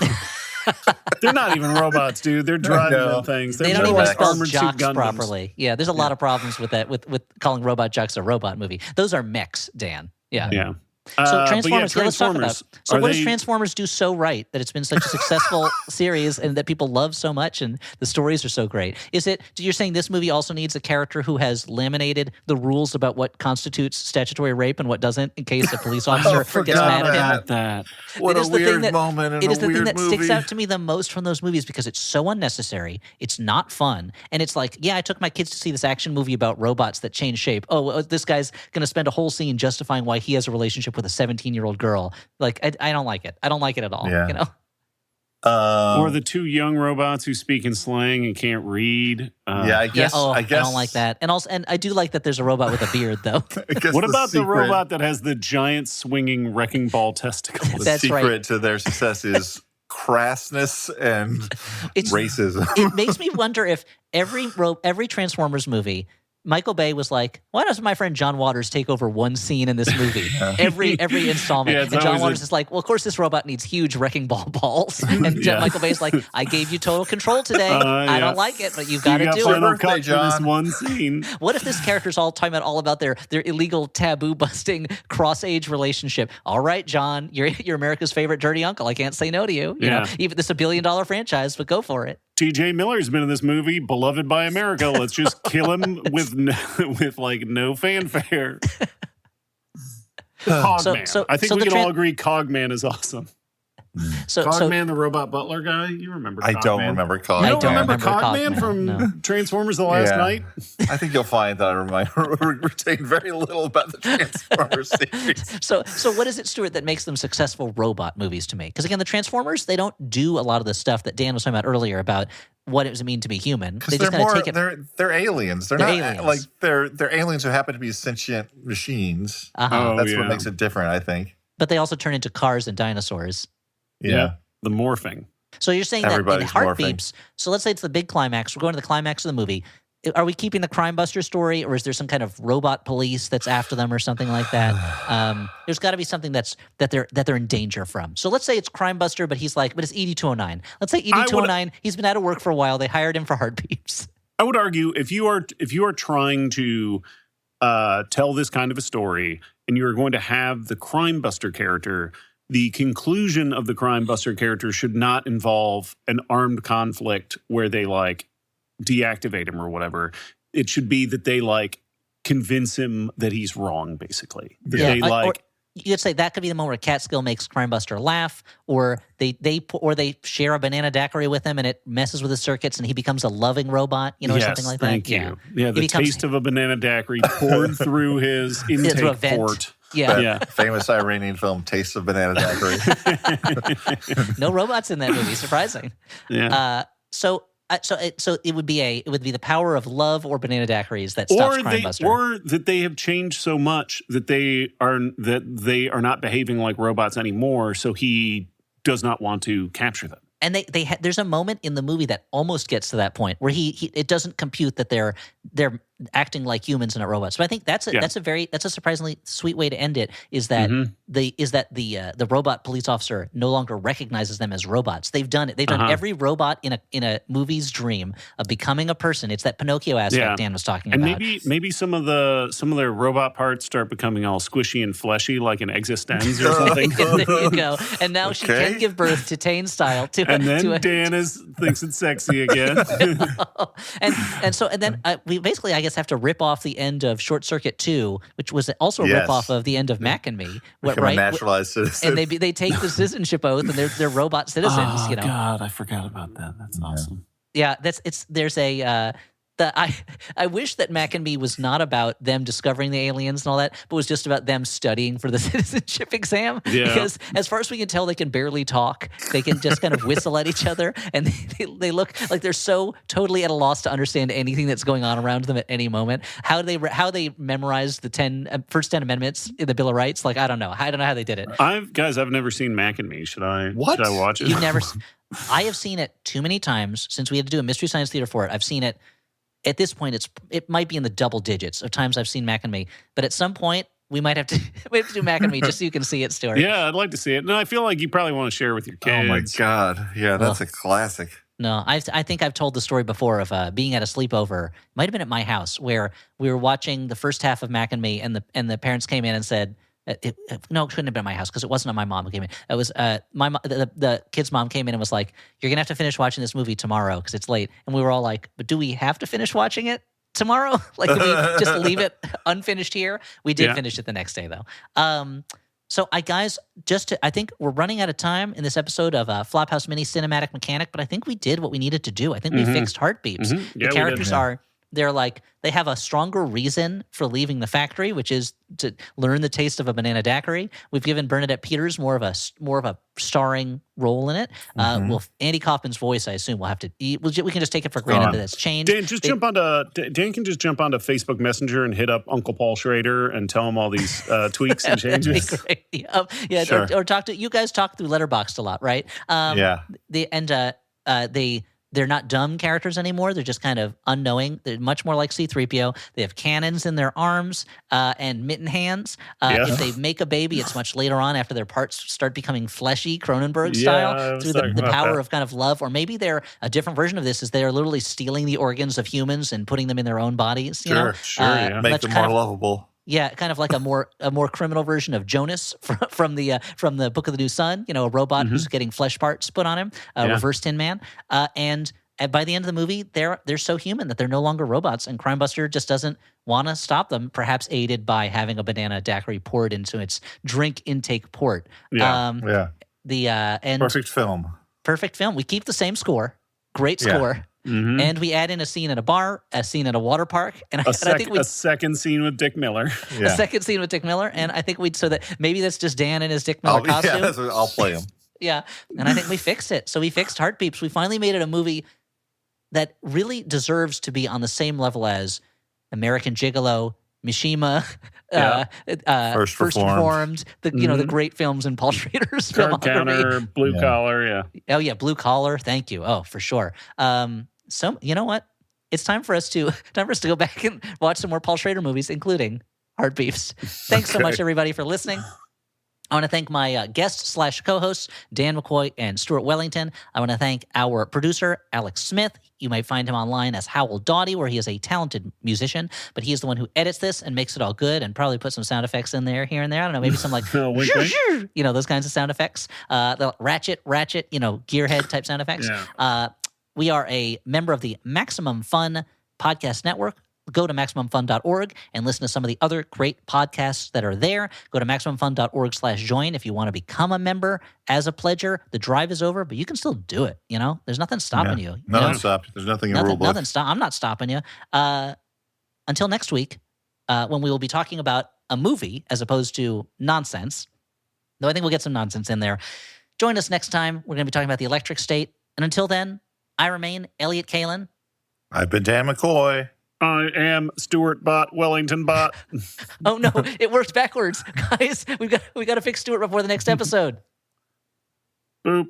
They're not even robots, dude. They're driving No. them things. They They're don't just even like spell armored suit jocks Gundams. properly. Yeah, there's a lot of problems with that, with calling Robot Jocks a robot movie. Those are mechs, Dan. Yeah. Yeah. So But Transformers, let's talk about. Transformers, So are what does they- Transformers do so right that it's been such a successful series and that people love so much and the stories are so great? Is it, you're saying this movie also needs a character who has laminated the rules about what constitutes statutory rape and what doesn't in case a police officer gets forgot mad at him? about that. what It a is the thing weird that- moment in It a is the weird thing that movie. sticks out to me the most from those movies because it's so unnecessary. It's not fun. And it's like, yeah, I took my kids to see this action movie about robots that change shape. Oh, well, this guy's going to spend a whole scene justifying why he has a relationship with a 17-year-old girl. Like, I don't like it. I don't like it at all. Yeah. You know? Or the two young robots who speak in slang and can't read. Yeah, I guess. I don't like that. And also, and I do like that there's a robot with a beard, though. I guess What about the secret- robot that has the giant swinging wrecking ball testicles? The That's secret right. to their success is crassness and It's- racism. It makes me wonder if every Transformers movie, Michael Bay was like, why doesn't my friend John Waters take over one scene in this movie? Every installment. Yeah, and it's John always Waters is like, well, of course this robot needs huge wrecking ball balls. And Yeah. Michael Bay's like, I gave you total control today. I Yeah. don't like it, but you've got to do final it. Birthday, cut for this John. one scene. What if this character's all talking about all about their illegal taboo busting cross age relationship? All right, John, you're America's favorite dirty uncle. I can't say no to you. You know, Yeah. even this is $1 billion franchise, but go for it. T.J. Miller's been in this movie, beloved by America. Let's just kill him with no fanfare. Cogman. so I think the we can tran- all agree Cogman is awesome. So Cogman, the robot butler guy. You remember? I Cogman. don't remember You Cogman. I don't don't remember remember Cogman Cogman, from no. Transformers: The Last Yeah. Night? I think you'll find that I retain very little about the Transformers series. So what is it, Stuart, that makes them successful robot movies to make? Because again, the Transformers, they don't do a lot of the stuff that Dan was talking about earlier about what it does mean to be human. They Because just they're kind of more take it. they're aliens. They're They're not aliens. like they're aliens who happen to be sentient machines. Uh-huh. Oh, That's yeah. what makes it different, I think. But they also turn into cars and dinosaurs. Yeah. The morphing. So you're saying that in Everybody's morphing. Heartbeeps, so let's say it's the big climax. We're going to the climax of the movie. Are we keeping the crime buster story, or is there some kind of robot police that's after them, or something like that? There's got to be something that they're in danger from. So let's say it's crime buster, but he's like, but it's ED 209. Let's say ED 209. He's been out of work for a while. They hired him for Heartbeeps. I would argue if you are trying to tell this kind of a story and you're going to have the crime buster character, the conclusion of the crime buster character should not involve an armed conflict where they like deactivate him or whatever. It should be that they like convince him that he's wrong, basically. That they or you could say that could be the moment where Catskill makes Crime Buster laugh, or they share a banana daiquiri with him and it messes with his circuits and he becomes a loving robot, or something like that. Thank you. Yeah, the becomes- taste of a banana daiquiri poured through his through a intake vent. port. Yeah. Yeah. Famous Iranian film, Taste of Banana Daiquiri. No robots in that movie. Surprising. Yeah. So it would be the power of love or banana daiquiris that stops Crime Buster. Or that they have changed so much that they are not behaving like robots anymore, so he does not want to capture them. And there's a moment in the movie that almost gets to that point where it doesn't compute that they're acting like humans and not robots. So I think that's a surprisingly sweet way to end it. Is that the robot police officer no longer recognizes them as robots. They've done it. They've done every robot in a movie's dream of becoming a person. It's that Pinocchio aspect Dan was talking about. And maybe some of their robot parts start becoming all squishy and fleshy, like an Existenz or something. There you go. And now she can give birth to Tane style And then Dan thinks it's sexy again. and then we basically, I guess, have to rip off the end of Short Circuit 2, which was also a Yes. rip off of the end of Mac and Me, Become a naturalized citizen. And they take the citizenship oath and they're robot citizens. God, I forgot about that. That's awesome. Yeah, there's a I wish that Mac and Me was not about them discovering the aliens and all that, but was just about them studying for the citizenship exam. Yeah. Because as far as we can tell, they can barely talk. They can just kind of whistle at each other, and they look like they're so totally at a loss to understand anything that's going on around them at any moment. How they memorized the first 10 amendments in the Bill of Rights? Like, I don't know. I don't know how they did it. I've never seen Mac and Me. Should I watch it? You've never. I have seen it too many times since we had to do a Mystery Science Theater for it. I've seen it. At this point, it might be in the double digits of times I've seen Mac and Me. But at some point, we might have to do Mac and Me just so you can see it, Stuart. Yeah, I'd like to see it. No, I feel like you probably want to share with your kids. Oh my God. Yeah, that's a classic. No, I think I've told the story before of being at a sleepover. Might have been at my house where we were watching the first half of Mac and Me, and the parents came in and said, no, it couldn't have been my house because it wasn't my mom who came in. It was the kid's mom came in and was like, "You're gonna have to finish watching this movie tomorrow because it's late." And we were all like, "But do we have to finish watching it tomorrow? Like, can we just leave it unfinished here?" We did finish it the next day though. So I think we're running out of time in this episode of Flophouse Mini Cinematic Mechanic, but I think we did what we needed to do. I think we fixed Heartbeeps. Yeah, the characters they have a stronger reason for leaving the factory, which is to learn the taste of a banana daiquiri. We've given Bernadette Peters more of a starring role in it. Well, Andy Kaufman's voice, I assume, we'll have to. We can just take it for granted that it's changed. Dan, Dan can just jump onto Facebook Messenger and hit up Uncle Paul Schrader and tell him all these tweaks and changes. That'd be great. Yeah, Sure. or talk to you guys. Talk through Letterboxd a lot, right? They're not dumb characters anymore. They're just kind of unknowing. They're much more like C-3PO. They have cannons in their arms and mitten hands. If they make a baby, it's much later on after their parts start becoming fleshy, Cronenberg style, through the power of kind of love. Or maybe they're a different version of this, is they are literally stealing the organs of humans and putting them in their own bodies. You know? Make them more lovable. Yeah, kind of like a more criminal version of Jonas from the Book of the New Sun. You know, a robot who's getting flesh parts put on him, reverse Tin Man. And by the end of the movie, they're so human that they're no longer robots, and Crimebuster just doesn't want to stop them. Perhaps aided by having a banana daiquiri poured into its drink intake port. Perfect film. Perfect film. We keep the same score. Great score. And we add in a scene in a bar, a scene in a water park, and I think a second scene with Dick Miller. A second scene with Dick Miller, and I think so that maybe that's just Dan in his Dick Miller costume. Yeah, I'll play him. Yeah, and I think we fixed it. So we fixed Heartbeeps. We finally made it a movie that really deserves to be on the same level as American Gigolo, Mishima, First Reformed, the great films in Paul Schrader's Card filmography. Counter, Blue Collar, Oh yeah, Blue Collar. Thank you. Oh, for sure. So you know what? It's time for us to go back and watch some more Paul Schrader movies, including Heartbeeps. Thanks so much, everybody, for listening. I want to thank my guests/co-hosts, Dan McCoy and Stuart Wellington. I want to thank our producer, Alex Smith. You might find him online as Howell Doughty, where he is a talented musician, but he is the one who edits this and makes it all good and probably put some sound effects in there, here and there. I don't know, maybe some like, those kinds of sound effects. The ratchet, gearhead type sound effects. Yeah. We are a member of the Maximum Fun Podcast Network. Go to MaximumFun.org and listen to some of the other great podcasts that are there. Go to MaximumFun.org/join if you want to become a member as a pledger. The drive is over, but you can still do it. You know, there's nothing stopping you. Nothing stopping. There's nothing in the rule book. Nothing stop. I'm not stopping you. Until next week, when we will be talking about a movie as opposed to nonsense. Though I think we'll get some nonsense in there. Join us next time. We're going to be talking about the electric state. And until then, I remain Elliott Kalin. I've been Dan McCoy. I am Stuart Bot Wellington Bot. Oh no, it works backwards, guys. We got to fix Stuart before the next episode. Boop.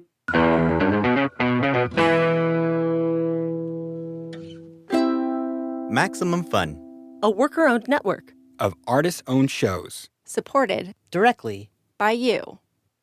Maximum Fun, A worker-owned network. of artist-owned shows. Supported Directly by you.